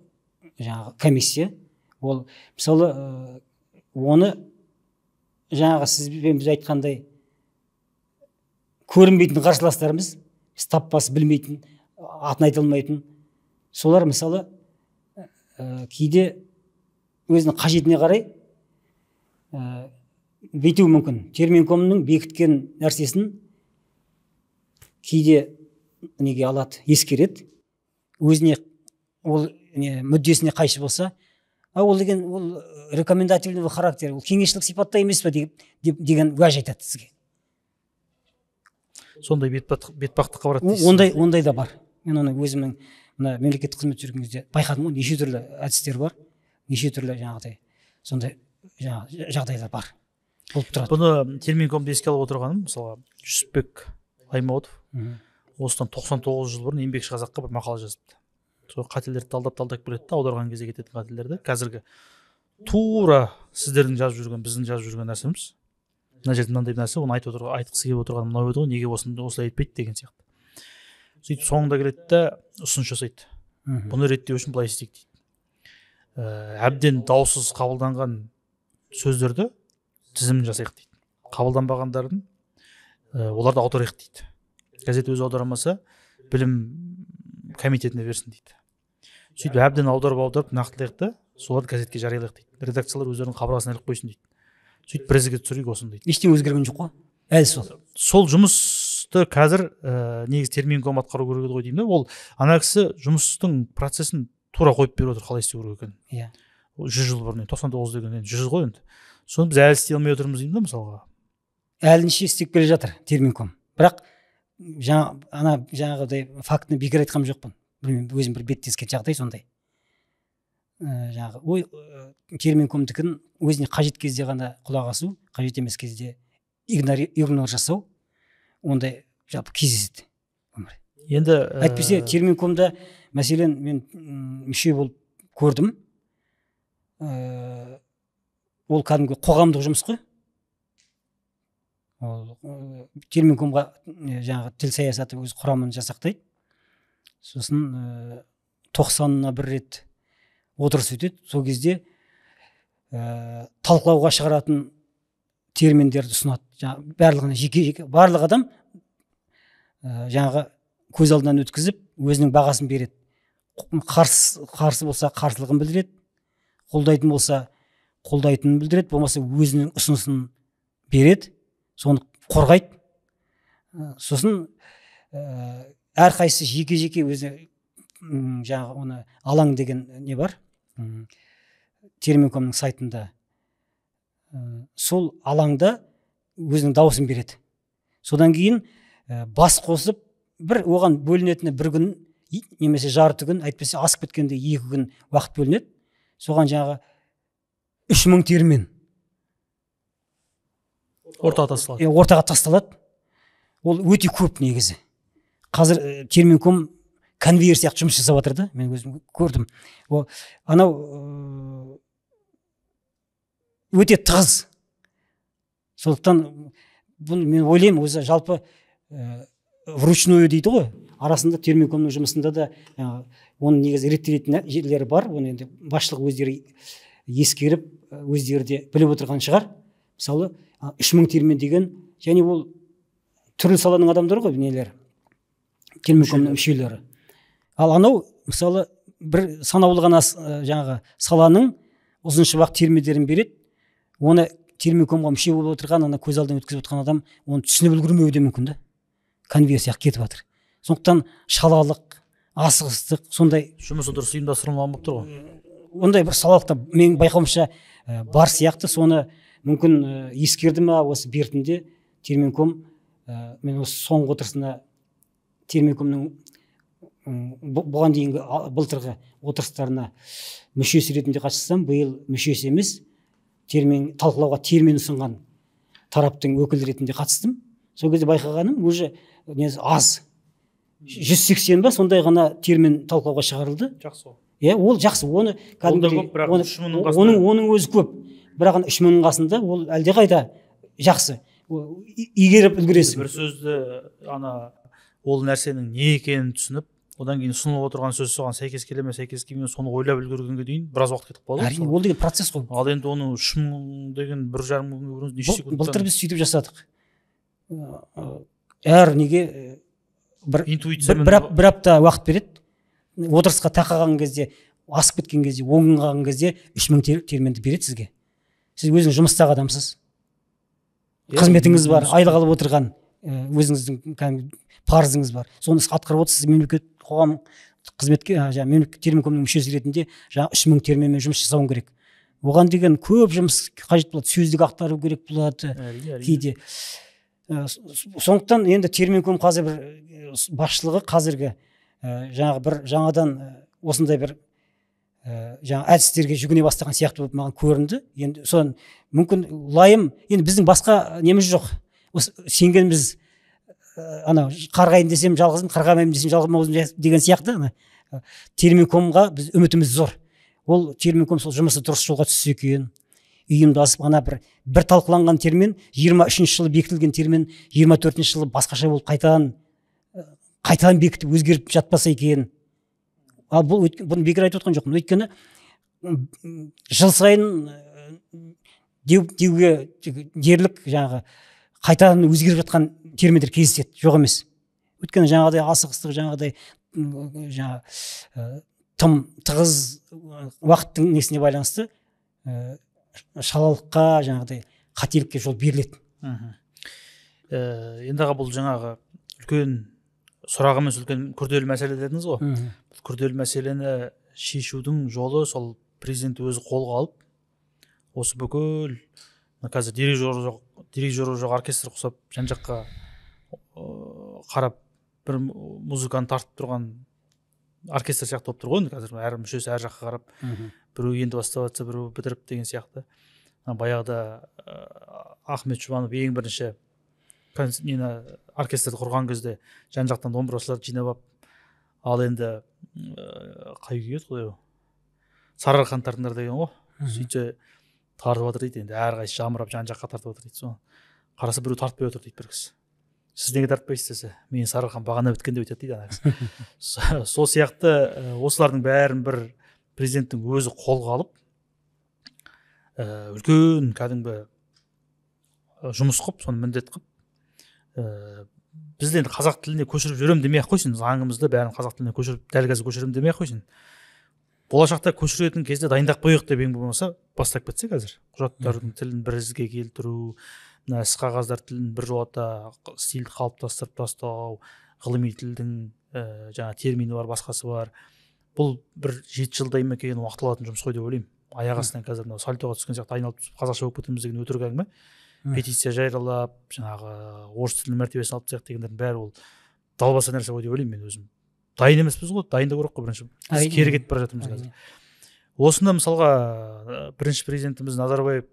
жаңағы комиссия. Ол мысалы оны жаңағы сізбен біз айтқандай көрінбейтін қарсыластарымыз, біз таппас білмейтін, атын айта алмайтын, солар мысалы кейде өзінің қажетіне қарай бүйтуі мүмкін. Терминкомның бекіткен нәрсесін кейде неге алады, ескереді, өзіне ол мүддесіне қайшы болса, ол деген ол рекомендательный характер, ол кеңесшілік сипатта емес пе деген уәж айтады сізге. Сондай бетпақтыққа барады дейсіз. Ондай да бар. Мен оны өзімнің мына мемлекеттік қызмет жүрген кезде байқадым ғой, неше түрлі әдістер бар, неше түрлі жаңағыдай сондай жағдайлар бар. Болып тұрады. Бұны терминкомды еске алып отырғаным, мысалға Жүсіпбек Аймауытов осыдан 99 жыл бұрын еңбекші қазаққа бір мақала жазыпты. Сол қателерді талдап келеді, аударған кезде кететін қателерді. Қазіргі тура сіздердің жазып жүрген, біздің жазып жүрген нәрсеміз. Мына жерде мынандай нәрсе, оны айтқысы келіп отырған мынау еді ғой, неге осылай айтпайды деген сияқты. Сөйтіп соңында келеді де ұсыныс жасайды. Бұны реттеу үшін былай істейік дейді. Әбден даусыз қабылданған сөздерді тізімін жасайық дейді. Қабылданбағандардың оларды аударайық дейді. Газет өзі аударамаса, білім комитетіне берсін дейді. Сөйтіп әбден аударып нақтылайық та, соларды газетке жариялайық дейді. Редакциялар өздерінің қабырғасына іліп қойсын дейді. Сөйтіп бірізге түсірейік осыны дейді. Ештеңе өзгерген жоқ қой. Әлі сол. Сол жұмысты қазір негізі терминком атқару керек ғой деймін. Ол ана кісі жұмыстың процесін тура қойып беріп отыр, қалай істеу керек екенін. Иә. 100 жыл бұрын, 99 деген 100 ғой енді. Соны біз әлі істей алмай отырмыз деймін, мысалға. Әлінше істеп келе жатыр терминком. Бірақ жаңағыдай фактіні бекер айтқан жоқпын. Өзім бір беттескен жағдай сондай. Жаңағы терминкомдікін өзіне қажет кезде ғана құлақ асу, қажет емес кезде игнор жасау, ондай жалпы кездеседі. Енді әйтпесе терминкомда мәселен мен мүше болып көрдім. Ол кәдімгі қоғамдық жұмыс қой. Терминкомға жаңағы тіл саясаты өз құрамын жасақтайды. Сосын 90-на бір рет отырыс өтеді. Сол кезде талқылауға шығаратын терминдерді ұсынады. Барлығына жеке барлық адам жаңағы көз алдынан өткізіп өзінің бағасын береді. Қарсы болса қарсылығын білдіреді, қолдайтын болса қолдайтынын білдіреді, болмаса өзінің ұсынысын береді, соны қорғайды. Сосын әрқайсысы жеке өзі жаңағы оны алаң деген не бар терминкомның сайтында. Сол алаңда өзінің дауысын береді. Содан кейін бас қосып бір оған бөлінетіні бір күн немесе жарты күн, әйтпесе асып кеткенде 2 күн уақыт бөлінеді. Соған жаңағы 3000 термин ортаға тасталады. Ол өте көп негізі. Қазір терминком конвейер сияқты жұмыс жасап жатыр да, мен өзім көрдім. Анау өте тығыз. Сондықтан бұл мен ойлаймын, өзі жалпы вручную дейді ғой. Арасында терминкомның жұмысында да оның негізі реттелетін жерлері бар. Оны енді басшылық өздері ескеріп, өздері де біліп отырған шығар. Мысалы 3000 термин деген, және ол түрлі саланың адамдары ғой, нелер, терминкомның мүшелері. Ал анау мысалы бір санаулы ғана жаңағы саланың ұзыншыбақ терминдерін береді. Оны терминкомға мүше болып отырған, ана көз алдынан өткізіп отырған адам оны түсініп үлгермеуі де мүмкін да. Конвейер сияқты кетіп жатыр. Сондықтан шалалық, асығыстық, сондай жұмысы дұрыс ұйымдастырылмаған болып тұр ғой. Ондай бір салалықта мен байқауымша бар сияқты. Соны мүмкін ескерді ма осы бертінде терминком. Мен осы соңғы отырысына терминкомның бұған дейінгі былтырғы отырыстарына мүшесі ретінде қатыссам, биыл мүшесі емес, талқылауға термин ұсынған тараптың өкілі ретінде қатыстым. Сол кезде байқағаным, уже аз 180 ба сондай ғана термин талқылауға шығарылды. Жақсы. Ол жақсы. Оның өзі көп. Бірақ 3000-ның қасында ол әлде қайда жақсы. игеріп үлгересің. бір сөзді ол нәрсенің не екенін түсініп, одан кейін ұсынылып отырған сөз соған сәйкес келе ме, сәйкес келмей, соны ойлап үлгергенге дейін біраз уақыт кетіп қалады. Әрине, ол деген процесс қой. Ал енді оны 3 деген 1,5 мың неше секунд. Былтыр біз сөйтіп жасадық. Әр неге бір апта уақыт береді. Отырысқа тақаған кезде, асып кеткен кезде, оңған кезде 3000 терминді береді сізге. Сіз өзіңіз жұмыстағы адамсыз. Қызметіңіз бар, айлық алып отырған өзіңіздің парызыңыз бар. Соны атқарып отырсыз. Мемлекет қоғам қызметке терминкомның мүшесі ретінде 3000 терминмен жұмыс жасауың керек. Оған деген көп жұмыс қажет болады. Сөздік ақтару керек болады кейде. Сондықтан енді терминком қазір бір басшылығы қазіргі бір жаңадан осындай бір әдістерге жүгіне бастаған сияқты болып маған көрінді. Енді соны мүмкін лайым, енді біздің басқа неміз жоқ. Сенгеніміз қарғайын десем жалғызым, қарғамайын десем жалғызым деген сияқты. Терминкомға біз үмітіміз зор. Ол терминком сол жұмысы дұрыс жолға түссе екен, ұйымдасып бір талқыланған термин 23-ші жылы бекітілген термин 24-ші жылы басқаша болып қайтадан бекітіп өзгеріп жатпаса екен. Ал бұны бекер айтып отқан жоқпын. Өйткені жыл сайын деуге дерлік қайтадан өзгеріп жатқан терминдер кездеседі, жоқ емес. Өйткені жаңағыдай асығыстық, жаңағыдай тым тығыз уақыттың несіне байланысты шалалыққа, жаңағыдай қателікке жол беріледі. Енді бұл жаңағы үлкен сұрақ емес, үлкен күрделі мәселе дедіңіз ғой. Күрделі мәселені шешудің жолы сол президент өзі қолға алып, осы бүкіл қазір дирижері жоқ оркестр құсап жан-жаққа қарап бір музыканы тартып тұрған оркестр сияқты болып тұр ғой. Қазір әр мүшесі әр жаққа қарап, біреу енді бастап жатса, біреу бітіріп деген сияқты. Баяғыда Ахмет Жұбанов ең бірінші оркестрді құрған кезде жан-жақтан домбырашыларды жинап алып, ал енді қай күй еді ғой, Сарыарқан тартыңдар деген ғой. Сөйтсе тартып жатыр дейді, енді әрқайсысы жамырап жан-жаққа тартып жатыр дейді. Қараса біреу тартпай отыр дейді бір кісі. Сіз неге тартпайсыз десе, мен Сарыарқан бағана біткен деп айтады дейді. Сол сияқты осылардың бәрін бір президенттің өзі қолға алып, үлкен кәдімгі жұмыс қып, соны міндет қып, бізді енді қазақ тіліне көшіріп жүрем демей ақ қойсын, заңымызды бәрін қазақ тіліне көшіріп, дәл қазір көшірем демей ақ қойсын. Болашақта көшіретін кезде дайындап қойық деп ең болмаса бастап кетсе қазір. Құжаттардың тілін бір ізге келтіру, іс қағаздар тілін бір жолата стильді қалыптастырып тастау, ғылыми тілдің термині бар, басқасы бар. Бұл бір 7 жылдай ма кейін уақыт алатын жұмыс қой деп ойлаймын. Аяқ астынан қазір сальтоға түскен сияқты айналып қазақша болып кетеміз деген өтірік әңгіме. Петиция жариялап, орыс тілінің мәртебесін алып тастайық дегендердің бәрі ол далбаса нәрсе ғой деп ойлаймын мен өзім. Дайын емеспіз ғой, дайындау керек қой бірінші. Біз кері кетіп бара жатырмыз қазір. Осында мысалға бірінші президентіміз Назарбаев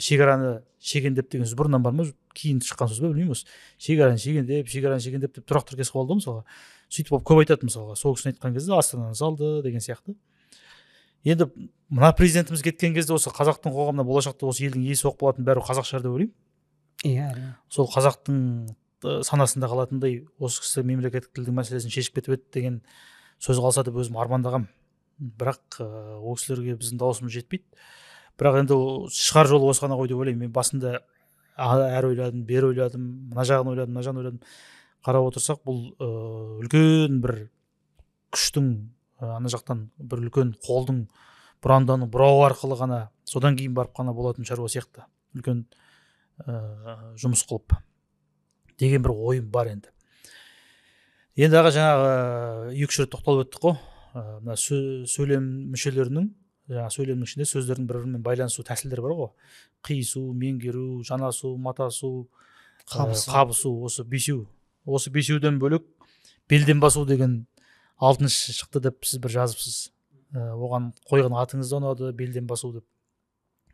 шекараны шегендеп деген сөз бұрыннан бар ма, кейін шыққан сөз ба білмеймін осы. Шекараны шегендеп деп тұрақ тіркесіп қалды мысалға. Сөйтіп көп айтады мысалға. Сол кісіні айтқан кезде Астананы салды деген сияқты. Енді мына президентіміз кеткен кезде осы қазақтың қоғамына болашақта осы елдің иесі болып қалатын бәрі қазақ шығар деп ойлаймын. Иә. Сол қазақтың санасында қалатындай осы кісі мемлекеттік тілдің мәселесін шешіп кетіп еді деген сөз қалса деп өзім армандағам. Бірақ ол кісілерге біздің дауысымыз жетпейді. Бірақ енді шығар жолы осы ғана ғой деп ойлаймын. Мен басында әрі ойладым, бері ойладым, мына жағын ойладым. Қарап отырсақ, бұл үлкен бір күштің ана жақтан бір үлкен қолдың бұрандану бұрау арқылы ғана, содан кейін барып қана болатын шаруа сияқты. Үлкен жұмыс қылып деген бір ойым бар енді. Енді аға жаңағы 2-3 рет тоқталып өттік қой. Мына сөйлем мүшелерінің, сөйлемнің ішінде сөздердің бір-бірімен байланысу тәсілдері бар ғой. Қиысу, меңгеру, жанасу, матасу, қабысу, осы бесеу. Осы бесеуден бөлек белден басу деген 6-шы шықты деп сіз бір жазыпсыз. Оған қойған атыңыз да ұнады, белден басу деп.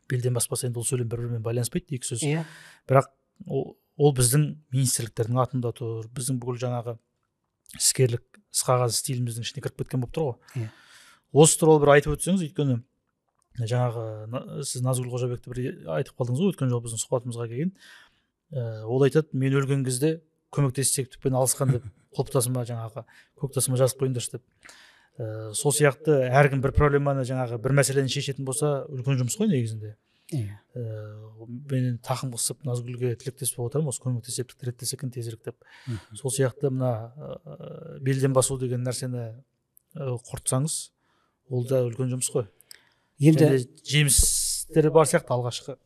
Белден баспаса енді ол сөйлем бір-бірімен байланыспайды, екі сөз. Бірақ ол біздің министрліктердің атында тұр, біздің бүкіл жаңағы іскерлік, іс қағаз стиліміздің ішіне кіріп кеткен болып тұр ғой. Осы туралы бір айтып өтсеңіз, өйткені жаңағы сіз Назгүл Қожабекті бір айтып қалдыңыз ғой, өткен жолы біздің сұхбатымызға келген. ол айтады, мен өлген кезде көмектессек түппен алысқан деп құлпытасыма жаңағы көктасыма жазып қойыңдаршы деп. Сол сияқты әркім бір проблеманы жаңағы бір мәселені шешетін болса үлкен жұмыс қой негізінде. Мен тақым қысып Назгүлге тілектес болып отырмын, осы көмектесіп реттесе екен тезірек деп. Сол сияқты мына белден басу деген нәрсені құртсаңыз, ол да үлкен жұмыс қой. Енді жемістері бар сияқты алғашқы.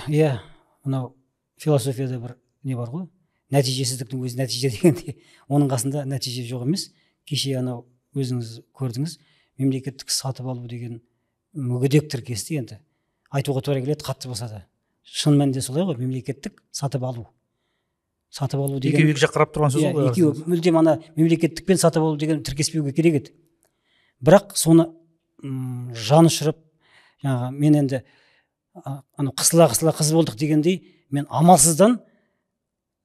Иә, мынау философияда бір не бар ғой, нәтижесіздіктің өзі нәтиже дегенде, оның қасында нәтиже жоқ емес. Кеше анау өзіңіз көрдіңіз, мемлекеттік сатып алу деген мүгедек тіркесті, енді айтуға тура келеді, қатты болса да шын мәнінде солай ғой. Мемлекеттік сатып алу деген екеуі екі жақ қарап тұрған сөз ғой. Екеуі мүлдем ана мемлекеттікпен сатып алу деген тіркеспеуге керек еді. Бірақ соны жан ұшырып, жаңағы мен енді қысыла қыз болдық дегендей, мен амалсыздан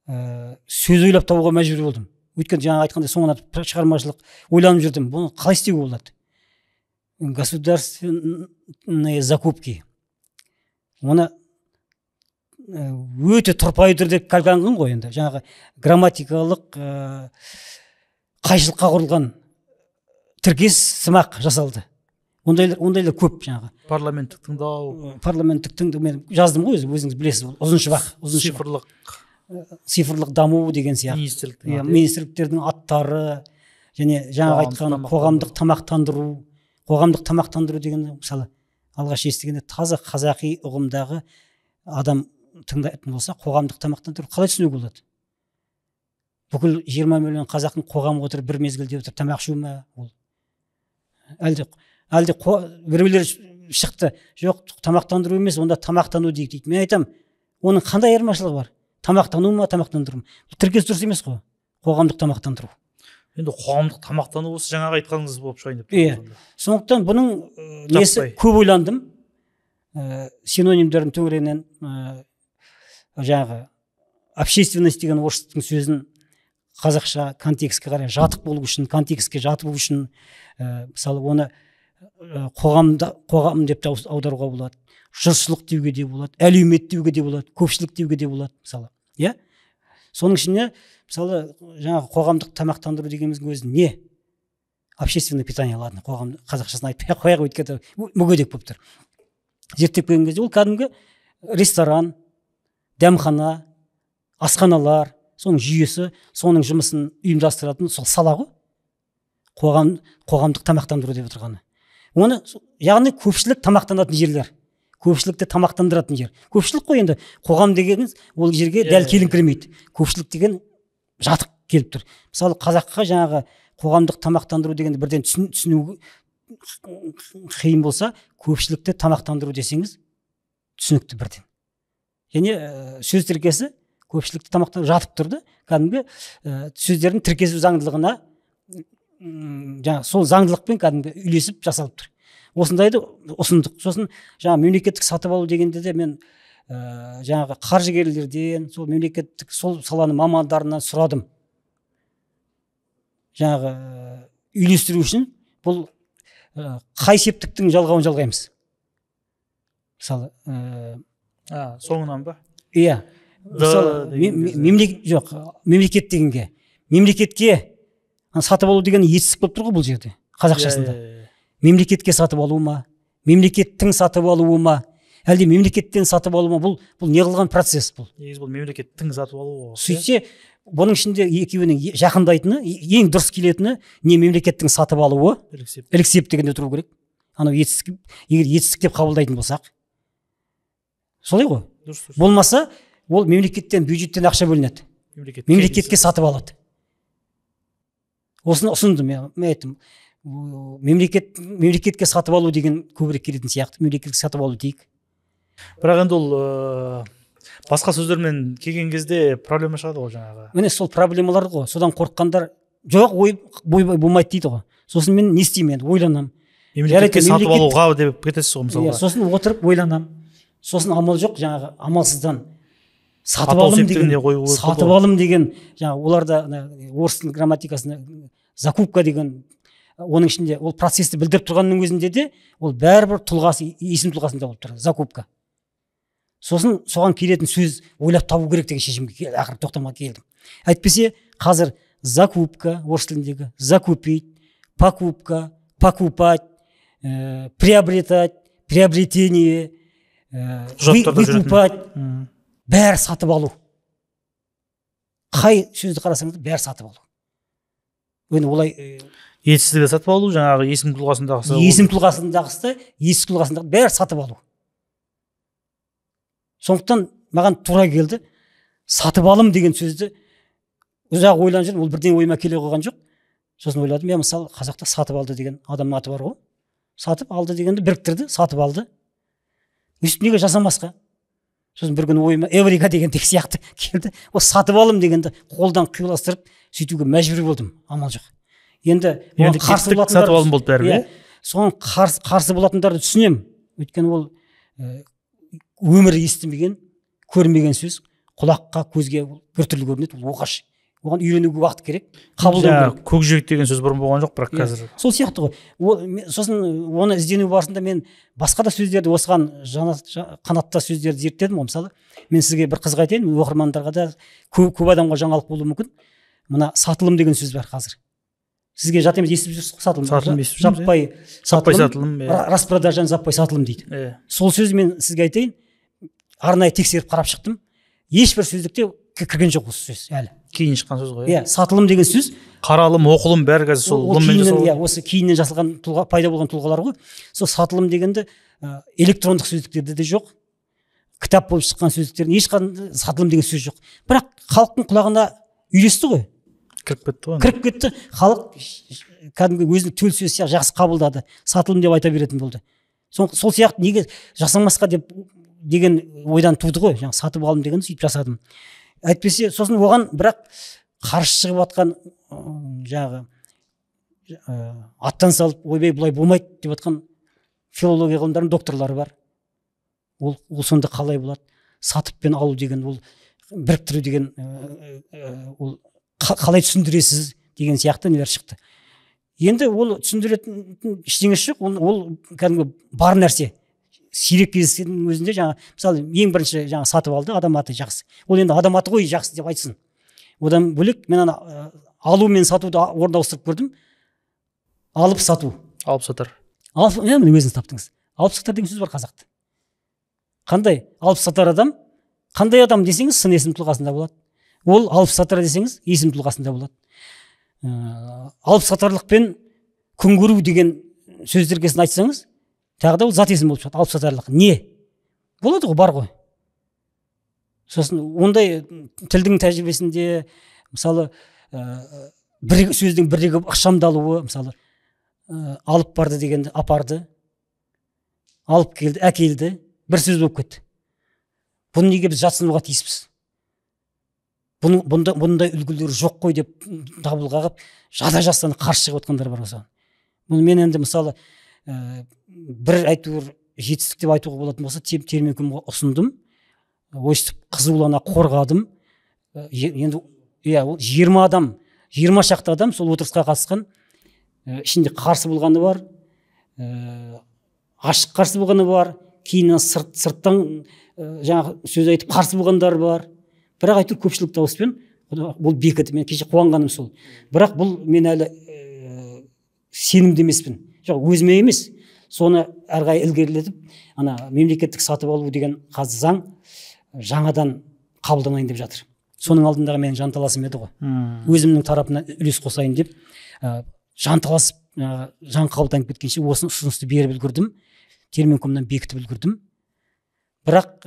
сөз ойлап табуға мәжбүр болдым. Өйткені жаңа айтқандай соңына шығармашылық ойланып жүрдім, бұны қалай істеуге болады. Государственные закупки, оны өте тұрпайы түрде қалған ғой, енді жаңағы грамматикалық қайшылыққа құрылған тіркес сымақ жасалды. Ондайлар көп жаңағы. Парламенттік тыңдау, мен жаздым ғой, өзіңіз білесіз, ұзын шыбақ. Цифрлық даму деген сияқты. Министрліктердің аттары, және жаңа айтқан қоғамдық тамақтандыру деген, мысалы, алғаш естігенде таза қазақи ұғымдағы адам тыңдайтын болса, қоғамдық тамақтандыру қалай түсінуге болады? Бүкіл 20 миллион қазақтың қоғамы отырып бір мезгілде отырып тамақ ішу ма? Әлде біреулер шықты, жоқ, тамақтандыру емес, онда тамақтану дейді. Мен айтам, оның қандай айырмашылығы бар? Тамақтану ма, тамақтандыру ма? Тіркес дұрыс емес қой, қоғамдық тамақтандыру. Енді қоғамдық тамақтану осы жаңағы айтқаныңыз болып шығайын деп. Сондықтан бұның несі көп ойландым. Синонимдердің төңірегінен жаңағы общественность деген орыстың сөзін қазақша контекстке қарай жатық болу үшін, контекстке жатып үшін, мысалы оны қоғам деп аударуға болады, жұртшылық деуге де болады, әлеумет деуге де болады, көпшілік деуге де болады, мысалы. Иә? Соның ішіне, мысалы, жаңағы қоғамдық тамақтандыру дегеніміздің өзі не? Общественное питание, ладно, қоғам қазақшасын айтпай қояғы, өйткені мүгедек болып тұр. Зерттеп келген кезде ол кәдімгі ресторан, дәмхана, асханалар, соның жүйесі, соның жұмысын ұйымдастыратын сол сала ғой. Қоғамдық тамақтандыру деп отырғаны. Оны, яғни көпшілік тамақтанатын жерлер. Көпшілікті тамақтандыратын жер. Көпшілік қой енді, қоғам дегеніңіз ол жерге дәл келіңкіремейді. Көпшілік деген жатық келіп тұр. Мысалы, қазаққа жаңағы қоғамдық тамақтандыру дегенді бірден түсіну қиын болса, көпшілікті тамақтандыру десеңіз түсінікті бірден. Және сөз тіркесі көпшілікті тамақтандыру жатып тұрды. Кәдімгі сөздердің тіркесу заңдылығына, сол заңдылықпен кәдімгі үйлесіп жасалып тұр. Осындайды ұсындық. Сосын жаңа мемлекеттік сатып алу дегенде де мен жаңағы қаржыгерлерден, сол мемлекеттік сол саланы мамандарынан сұрадым. Жаңағы үйлестіру үшін бұл қай септіктің жалғауын жалғаймыз? Мысалы, соңынан ба? Иә. Мысалы, мемлекет дегенге. Мемлекетке сатып алу деген етістік болып тұр ғой бұл жерде, қазақшасында. Мемлекетке сатып алу ма, мемлекеттің сатып алуы ма, әлде мемлекеттен сатып алу ма, бұл не қылған процесс бұл? Негізі бұл мемлекеттің сатып алуы. Сөйтсе, бұның ішінде екеуінің жақындайтыны, ең дұрыс келетіні не мемлекеттің сатып алуы, іліксеп дегенде тұру керек. Анау етістік, егер етістік деп қабылдайтын болсақ. Солай ғой? Болмаса, ол мемлекеттен, бюджеттен ақша бөлінеді. Мемлекетке сатып алады. Осыны ұсындым, мен айттым. Мемлекетке сатып алу деген көбірек келетін сияқты, мемлекетке сатып алу дейік. Бірақ енді ол басқа сөздермен келген кезде проблема шығады ғой жаңағы. Міне сол проблемалар ғой, содан қорыққандар жоқ, бой болмайды дейді ғой. Сосын мен не істеймін енді, ойланам. Мемлекетке сатып алуға деп кетесіз ғой мысалға. Сосын отырып ойланам. Сосын амал жоқ, жаңағы амалсыздан сатып алым деген жаңағы оларда орыстың грамматикасында закупка деген, оның ішінде ол процесті білдіріп тұрғанның өзінде де ол бәрібір тұлғасы, есім тұлғасында болып тұр, закупка. сосын соған келетін сөз ойлап табу керек деген шешімге ақыры тоқтамға келдім. Әйтпесе қазір закупка, орыс тіліндегі закупить, покупка, покупать, приобретать, приобретение, выкупать, бәрі сатып алу. Қай сөзді қарасаңыз бәрі сатып алу. Енді олай етсіздігі сатып алу, жаңағы есім тұлғасындағысы. Есім тұлғасындағысы, есім тұлғасындағы бәрі сатып алу. Сондықтан маған тура келді. Сатып алым деген сөзді ұзақ ойланып жүрдім, ол бірден ойыма келе қойған жоқ. Сосын ойладым, я мысалы қазақта сатып алды деген адамның аты бар ғой. Сатып алды дегенді біріктірді, сатып алды. Үстінеге жасамасқа. Сосын бір күні ойыма эврика деген сияқты келді. Ол сатып алым дегенді қолдан қиыластырып сөйтуге мәжбүр болдым, амал жоқ. Енді қарсы сатып алым болды бәрі. Соған қарсы болатындарды түсінемін. Өйткені ол өмірі естімеген, көрмеген сөз, құлаққа, көзге біртүрлі көрінеді, ол оғаш. Оған үйренуге уақыт керек, қабылдау керек. Көкжиек деген сөз бұрын болған жоқ, бірақ қазір. Сол сияқты ғой. Сосын оны іздену барысында мен басқа да сөздерді, осыған қанатта сөздерді зерттедім. Мысалы, мен сізге бір қызық айтайын, оқырмандарға да көп адамға жаңалық болуы мүмкін. Мына сатылым деген сөз бар қазір. Сізге жат емес, естіп жүрсіз, сатылым. Жаппай сатылым, распродажан жаппай сатылым дейді. Сол сөзді мен сізге айтайын, арнайы тексеріп қарап шықтым. Ешбір сөздікте кірген жоқ осы сөз әлі. Кейін шыққан сөз ғой. Сатылым деген сөз. Қаралым, оқылым бәрі қазір сол лыммен жасалған. Осы кейіннен жасалған тұлға, пайда болған тұлғалар ғой. Сол сатылым дегенді электрондық сөздіктерде де жоқ. Кітап болып шыққан сөздіктерде ешқандай сатылым деген сөз жоқ. Бірақ халықтың құлағына үйлесті ғой. Кіріп кетті ғой. Кіріп кетті. Халық кәдімгі өзінің төл сөзі сияқты жақсы қабылдады. Сатылым деп айта беретін болды. Сол сияқты неге жасамасқа деген ойдан туды ғой. Жаңа сатып алым дегенді сөйтіп жасадым. Әйтпесе сосын оған бірақ қарсы шығып жатқан жаңағы аттан салып ойбай бұлай болмайды деп жатқан филология ғылымдарының докторлары бар. Ол сонда қалай болады? Сатып пен алу деген, ол біріктіру деген, ол қалай түсіндіресіз деген сияқты нелер шықты. Енді ол түсіндіретін ештеңесі жоқ, ол кәдімгі бар нәрсе. Сирек кездескен өзінде жаңа мысалы ең бірінші жаңа сатып алды, адам аты жақсы. Ол енді адам аты ғой жақсы деп айтсын. Одан бөлек мен ана алу мен сатуды орындастырып көрдім. Алып сату. Алып сатар. Міне өзіңіз таптыңыз. Алып сатар деген сөз бар қазақта. Қандай? Алып сатар адам, қандай адам десеңіз сын есім тұлғасында болады. Ол алып сатар десеңіз есім тұлғасында болады. Алып сатарлық пен күн көру деген сөздергесін айтсаңыз, тағы да ол зат есім болып шығады. Алып сатарлық не? Болады ғой, бар ғой. Сосын ондай тілдің тәжірибесінде мысалы бір сөздің бірігіп ықшамдалуы, мысалы алып барды дегенді апарды, алып келді, әкелді, бір сөз болып кетті. Бұны неге біз жатсынуға тиіспіз? Бұндай үлгілері жоқ қой деп дабыл қағып, жастан қарсы шығып отқандар бар осыған. Бұл мен енді мысалы бір әйтеуір жетістік деп айтуға болатын болса, терминкумға ұсындым, өстіп қызулана қорғадым. Енді 20 адам, 20 шақты адам сол отырысқа қатысқан. Ішінде қарсы болғаны бар, ашық қарсы болғаны бар, кейіннен сырттан жаңағы сөз айтып қарсы болғандар бар. Бірақ әйтеуір көпшілік дауыспен бұл бекіді. Мен кеше қуанғаным сол. Бірақ бұл мен әлі сенімді емеспін. Жоқ, өзіме емес. Соны әрғай ілгерілетіп, ана мемлекеттік сатып алу деген қазір заң жаңадан қабылданайын деп жатыр. Соның алдындағы менің жанталасым еді ғой. Өзімнің тарапынан үлес қосайын деп жанталасып, жан қабылданып кеткенше осы ұсынысты беріп үлгірдім. Терминкомнан бекітіп үлгірдім. Бірақ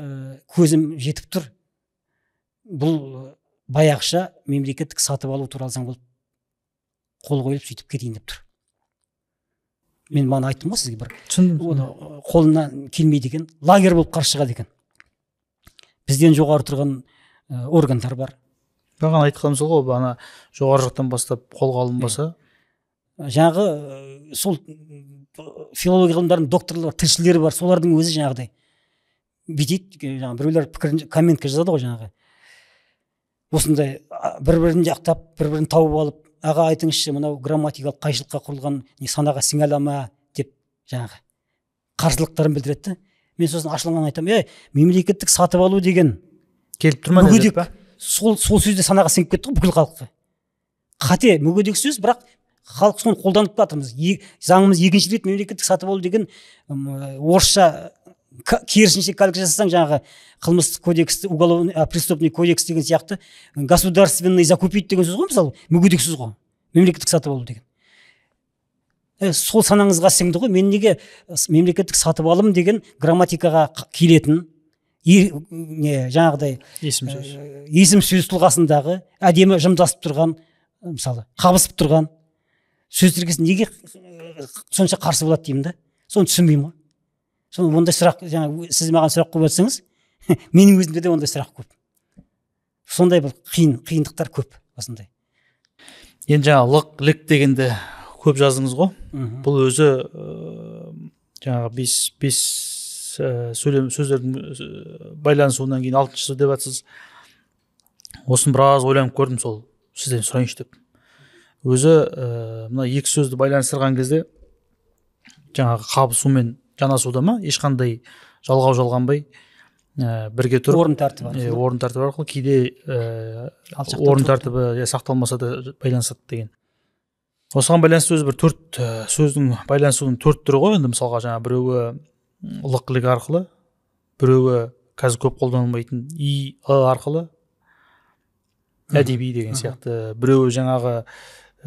көзім жетіп тұр. Бұл баяғыша мемлекеттік сатып алу туралы заң болып қол қойылып сөйтіп кетейін деп тұр. Мен бана айттым ғой сізге бір. Қолынан келмейді екен, лагер болып қарсы шығады екен. Бізден жоғары тұрған органдар бар. Бағана айтқаным сол ғой, бана жоғары жақтан бастап қолға алынбаса. Жаңағы сол филология ғылымдарының докторлары, тілшілері бар, солардың өзі жаңағыдай бүйтеді, жаңағы біреулер пікірін комментке жазады ғой жаңағы. Осындай бір-бірін жақтап, бір-бірін тауып алып, аға айтыңызшы, мынау грамматикалық қайшылыққа құрылған санаға сіңе ала ма деп жаңағы қарсылықтарын білдіреді. мен сосын ашылғаннан айтамын, мемлекеттік сатып алу деген келіп тұр ма мүгедек па? сол сөзде санаға сіңіп кетті ғой бүкіл халыққа. Қате, мүгедек сөз, бірақ халық соны қолданып жатырмыз. Заңымыз екінші рет мемлекеттік сатып алу деген орысша керісінше калька жасасаң, жаңағы қылмыстық кодекс, преступный кодекс деген сияқты государственный закупить деген сөз ғой, мысалы, мүгедек сөз ғой, мемлекеттік сатып алу деген. Сол санаңызға сіңді ғой. Мен неге мемлекеттік сатып алым деген грамматикаға келетін жаңағыдай есім сөз тұлғасындағы әдемі жымдасып тұрған, мысалы, қабысып тұрған сөздерге неге сонша қарсы болады деймін да. Соны түсінбеймін ғой. Соны ондай сұрақ, жаңа сіз маған сұрақ қойып жатсаңыз, менің өзімде де ондай сұрақ көп. Сондай бір қиындықтар көп осындай. Енді жаңа лік дегенде көп жаздыңыз ғой. Бұл өзі жаңағы бес сөздердің байланысуынан кейін 6-шы деп жатсыз. Осын біраз ойланып көрдім, сол сізден сұрайыншы деп. Өзі мына екі сөзді байланыстырған кезде жаңағы қабысу мен жанасуда ма ешқандай жалғанбай бірге тұрып орын тәртібі арқылы кейде орын тәртібі сақталмаса да байланысады деген. Осыған байланысты өзі бір 4 сөздің байланысудың 4 түрі ғой. Енді мысалға жаңа біреуі лық арқылы, біреуі қазір көп қолданылмайтын арқылы, әдеби деген сияқты, біреуі жаңағы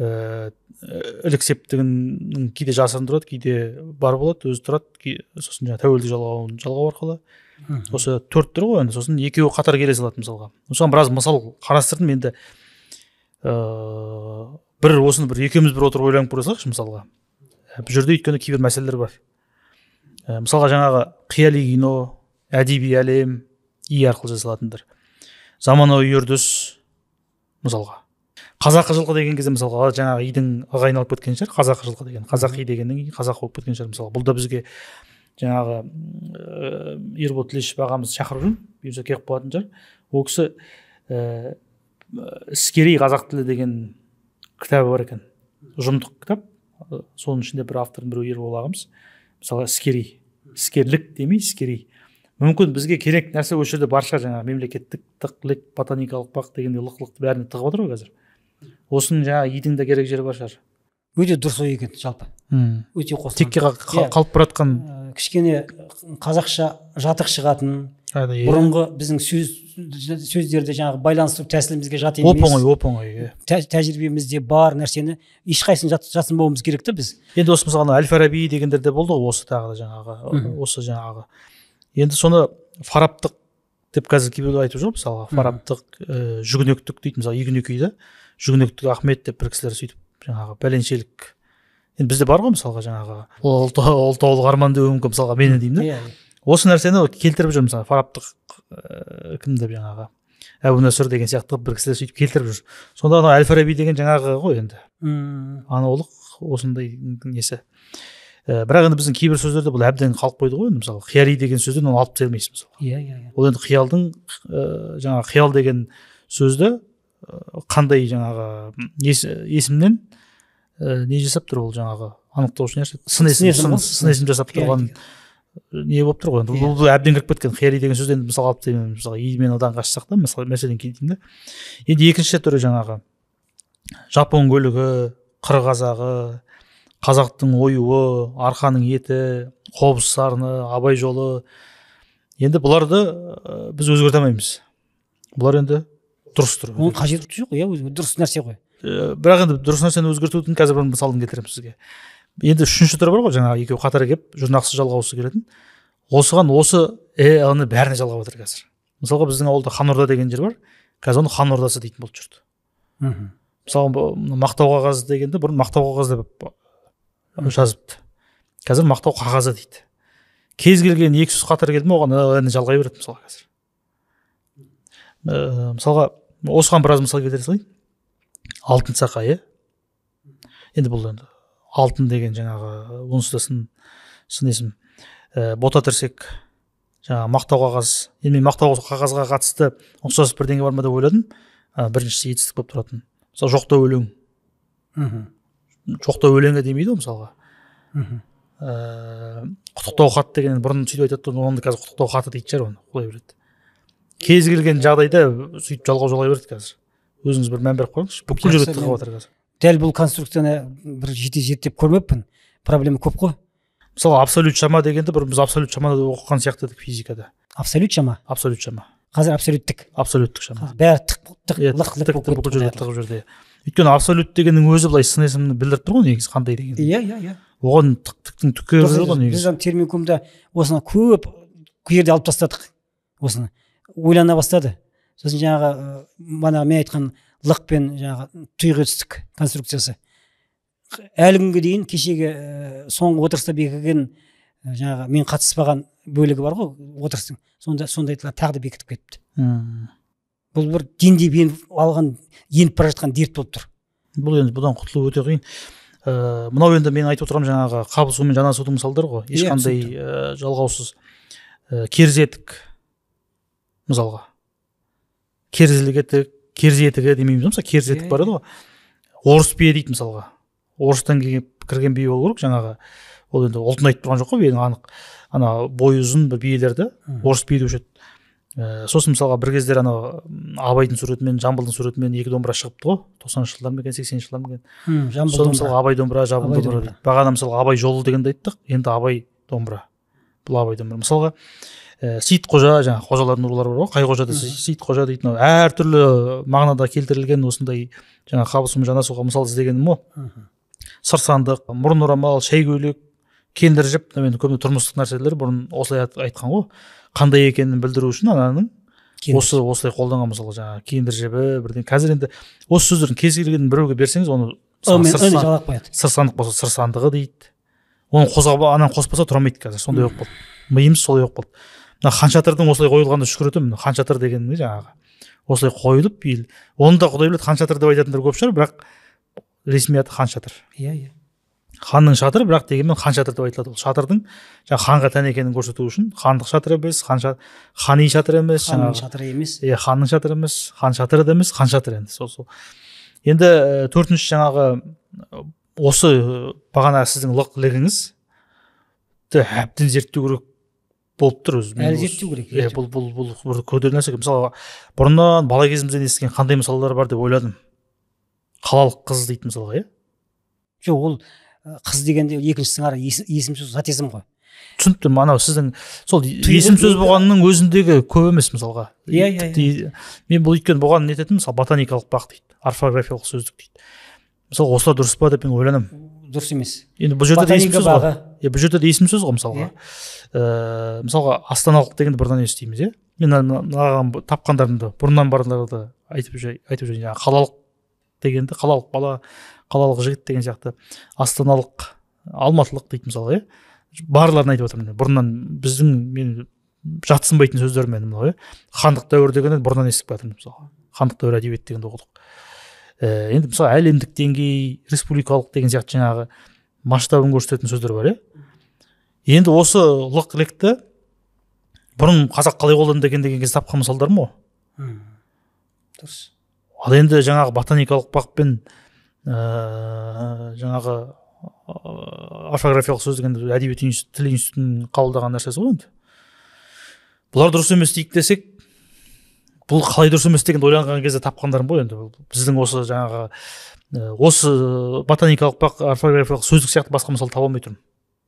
ілік септігінің кейде жасырын тұрады, кейде бар болады, өзі тұрады, сосын жаңа тәуелді жалғау арқылы. Осы 4 түрі ғой. Сосын екеуі қатар келе салады мысалға. Осыған біраз мысал қарастырдым. Енді осыны екеуміз отырып ойланып көре салайықшы мысалға. Бұл жерде өйткені кейбір мәселелер бар. Мысалға жаңағы қияли кино, әдеби әлем арқылы жасалатындар. Заманауи үрдіс мысалға. Қазақы жылқы деген кезде мысалға жаңағы идің ығы айналып кеткен шығар, қазақы жылқы деген. Қазақи дегеннен кейін қазақ болып кеткен шығар мысалға. Бұл да бізге жаңағы Ербол Тілешев ағамыз шақырып жүр, бұйырса келіп қалатын шығар. Ол кісі іскери қазақ тілі деген кітабы бар екен. Ұжымдық кітап. Соның ішінде бір автордың біреуі Ербол ағамыз. Мысалы іскерлік демей, іскери. Мүмкін бізге керек нәрсе осы жерде бар шығар, жаңағы мемлекеттік тық, ботаникалық бақ дегенде лық-лықты бәріне тығып отыр ғой қазір. Осының жаңағы идің де керек жері бар шығар. Өте дұрыс ой екен жалпы. Өте қосылған. Текке қалып баратқан кішкене қазақша жатық шығатын, бұрынғы біздің сөздерді жаңағы байланыстыру тәсілімізге жат емес. Оп-оңай. Тәжірибемізде бар нәрсені ешқайсысын жасынбауымыз керек та біз. Енді осы мысалы Әл-Фараби дегендер де болды ғой, осы тағы жаңағы. Енді соны фараптық деп қазір кейбіреулер айтып жүр, мысалы фараптық, жүгінектік дейді, мысалы Игінекейді жүгінектік Ахмет деп бір кісілер сөйтіп жаңағы бәленшелік. Енді бізде бар ғой мысалға жаңағы ұлтаулық арман деуі мүмкін, мысалға мені деймін да. Осы нәрсені келтіріп жүр, мысалы фараптық кім деп жаңағы Әбу Насыр деген сияқты бір кісілер сөйтіп келтіріп жүр. Сонда Әл-Фараби деген жаңағы ғой енді. Анаулық осындай несі. Бірақ енді біздің кейбір сөздерде бұл әбден қалып қойды ғой. Мысалы қияли деген сөзден оны алып тастай алмайсыз мысалы. Ол енді қиялдың жаңағы қиял деген сөзді қандай жаңағы есімнен не жасап тұр, ол жаңағы анықтаушы нәрсе. Сын есім жасап тұрған не болып тұр ғой. Бұл әбден кіріп кеткен. Қияли деген сөзден мысалы алып тастаймын. Мысалы имен одан қашсақ та мысалы мәселен келдім да. Енді екінші түрі жаңағы жапон көлігі, қыр қазағы, қазақтың оюы, арқаның еті, қобыз сарыны, абай жолы. Енді бұларды біз өзгерте алмаймыз. Бұлар енді дұрыс тұр. Оның қажеті жоқ, дұрыс нәрсе ғой. Бірақ енді дұрыс нәрсені өзгертудің қазір бір мысалын келтіремін сізге. Енді үшінші түрі бар ғой, жаңағы екеуі қатар келіп жұрнақсыз жалғаусы келетін. Осыған аны бәріне жалғап отыр қазір. Мысалға біздің ауылда Хан-Орда деген жер бар. Қазір оны Хан Ордасы дейтін болып жүрді. Мысалы мақтау қағазы дегенде бұрын мақтау қағазы деп жазыпты. Қазір мақтау қағазы дейді. Кез келген екі сөз қатар келді ме, оған жалғай береді мысалға қазір. Мысалға осыған біраз мысал келтіре салайын. Алтын сақа, енді бұл енді алтын деген жаңағы онсыз да сын есім. Бота тірсек, жаңағы мақтау қағаз. Енді мен мақтау қағазға қатысты ұқсас бірдеңе бар ма деп ойладым. Біріншісі етістік болып тұратын. Мысалы жоқта өлең. Жоқта өлеңі демейді ғой мысалға. құттықтау хат деген бұрын сөйтіп айтады, оны қазір құттықтау хаты дейтін шығар, оны құдай біледі. Кез келген жағдайда сөйтіп жалғау жолай береді қазір. Өзіңіз бір мән беріп қойыңызшы, бүкіл жерде тығып жатыр қазір. Дәл бұл конструкцияны бір жете зерттеп көрмеппін, проблема көп қой. Мысалы абсолют шама дегенді біз абсолют шамада оқыған сияқты едік физикада. Абсолют шама. Абсолют шама. Қазір абсолюттік. Абсолюттік шама. Бәрі тық бүкіл жерде тығып жүрді. Өйткені абсолют дегеннің өзі былай сын есімді білдіріп тұр ғой негізі қандай деген. Иә. Оған тіктің түкке жоқ ғой негізі. Біз термикумда осыны көп жерде алып тастадық. Осыны ойлана бастады. Сосын жаңағы мана мен айтқан лық пен жаңағы тұйық етістік конструкциясы. Әлі күнге дейін кешегі соңғы отырыста бекіген жаңағы мен қатыспаған бөлігі бар ғой отырыстың. Сондайлар тағы да бекітіп кетіпті. Бұл бір дендеп еніп бара жатқан дерт болып тұр. Бұл енді бұдан құтылу өте қиын. Мынау енді мен айтып отырғаным жаңағы қабысу мен жанасудың мысалдары ғой. Ешқандай жалғаусыз керзі етік мысалға. Керзі етігі демейміз, мысалы керзі етік бар еді ғой. Орыс бие дейді мысалға. Орыстан кірген бие болу керек жаңағы. Ол енді ұлтын айтып тұрған жоқ қой, биенің анық. Ана бойы ұзын бір биелерді орыс бие деуші еді. Сосын мысалға бір кездер Абайдың суретімен, Жамбылдың суретімен екі домбыра шығыпты ғой, 90-шы жылдар ма екен, 80-шы жылдар ма екен. Сол мысалға Абай домбыра, Жамбыл домбыра дейді. Бағана мысалға Абай жолы дегенді айттық, енді Абай домбыра. Бұл Абай домбыра. Мысалға Сейіт қожа, жаңағы қожалардың рулары бар ғой, қай қожа десе Сейіт қожа дейтін, әртүрлі мағынада келтірілген осындай жаңағы қабысу мен жанасуға мысал іздегенім о. Сырсандық, мұрын орамал, шәй көйлек, кендір жіп, енді көбіне тұрмыстық нәрселер бұрын осылай айтқан ғой. Қандай екенін білдіру үшін ананың осылай қолданған мысалы жаңағы кендір жібі бірден. Қазір енді осы сөздердің кез келгенін біреуге берсеңіз, оны сырсандық болса сырсандығы дейді. Оны ананы қоспаса тұра алмайды қазір, сондай болып қалды. Миымыз солай болып қалды. Мына хан шатырдың осылай қойылғанда шүкір етемін. Хан шатыр дегеніне жаңағы осылай қойылып, оны да құдай біледі хан шатыр деп айтатындар көп шығар, бірақ ресми аты хан шатыр. Иә. Ханның шатыры, бірақ дегенмен хан шатыр деп айтылады. Ол шатырдың жаңағы ханға тән екенін көрсету үшін хандық шатыр емес, хани шатыр емес, ханның шатыры емес. Иә, ханның шатыры емес, хан шатыры да емес, хан шатыр енді сол. Енді төртінші жаңағы осы бағана сіздің лығыңыз әбден зерттеу керек болып тұр өзі. Әлі зерттеу керек. Иә, бұл бір күрделі нәрсе. Мысалы, бұрыннан бала кезімізден естіген қандай мысалдар бар деп ойладым. Қалалық қыз дейді мысалға, иә? Жоқ, ол қыз дегенде екіншісінің ары есім сөз, зат есім ғой. Түсініпті, анау сіздің сол есім сөз болғанның өзіндегі көп емес мысалға. Иә. Мен бұл өйткені бұған не ететін, мысалы ботаникалық бақ дейді, орфографиялық сөздік дейді. Мысалы, осылар дұрыс па деп мен ойланам. Дұрыс емес. Енді бұл жерде де есім сөз ғой. Бұл жерде де есім сөз ғой мысалға. Мысалға астаналық дегенді бұрыннан естиміз, иә? Мен мынаған тапқандарымды, бұрыннан барларды айтып жүрген жаңағы қалалық дегенді, қалалық бала, қалалық жігіт деген сияқты, астаналық, алматылық дейді мысалға, иә? Барларын айтып отырмын. Бұрыннан біздің мен жатсынбайтын сөздермен мынау, иә? Хандық дәуір дегенді бұрыннан естіп жатырмын мысалға. Хандық дәуір әдебиет дегенді оқыдық. Енді мысалы әлемдік деңгей, республикалық деген сияқты жаңағы масштабын көрсететін сөздер бар, иә? Енді осы лық лекті бұрын қазақ қалай қолданды деген кезде тапқан мысалдар ма? Дұрыс. Ал енді жаңағы ботаникалық бақпен жаңағы орфографиялық сөз дегенде әдебиет тіл институтының қабылдаған нәрсесі ғой енді. Бұлар дұрыс емес дейік десек, бұл қалай дұрыс емес дегенді ойланған кезде тапқандарым ғой енді. Біздің осы жаңағы осы ботаникалық бақ, орфографиялық сөздік сияқты басқа мысал таба алмай тұрмын.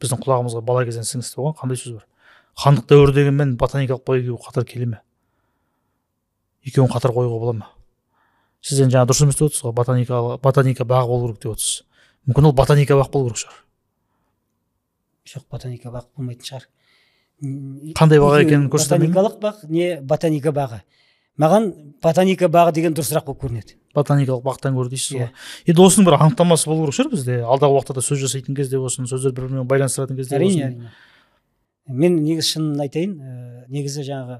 Біздің құлағымызға бала кезден сіңісті болған қандай сөз бар? Хандық дәуір дегенмен ботаникалық бақ екеуі қатар келе ме? Екеуін қатар қоюға бола ма? Сізден жаңа дұрыс емес деп отырсыз ғой, ботаника бағы болу керек деп отырсыз. Мүмкін ол ботаника бақ болу керек шығар. Жоқ, ботаника бақ болмайтын шығар. Қандай бағы екенін көрсетемін. Ботаникалық бақ не ботаника бағы? Маған ботаника бағы деген дұрысырақ болып көрінеді. Ботаникалық бақтан гөрі дейсіз ғой. Енді осының бір анықтамасы болу керек шығар бізде. Алдағы уақытта да сөз жасайтын кезде болсын, сөздер бір-бірімен байланыстыратын кезде болсын. Әрине. Мен негізі шынын айтайын, негізі жаңағы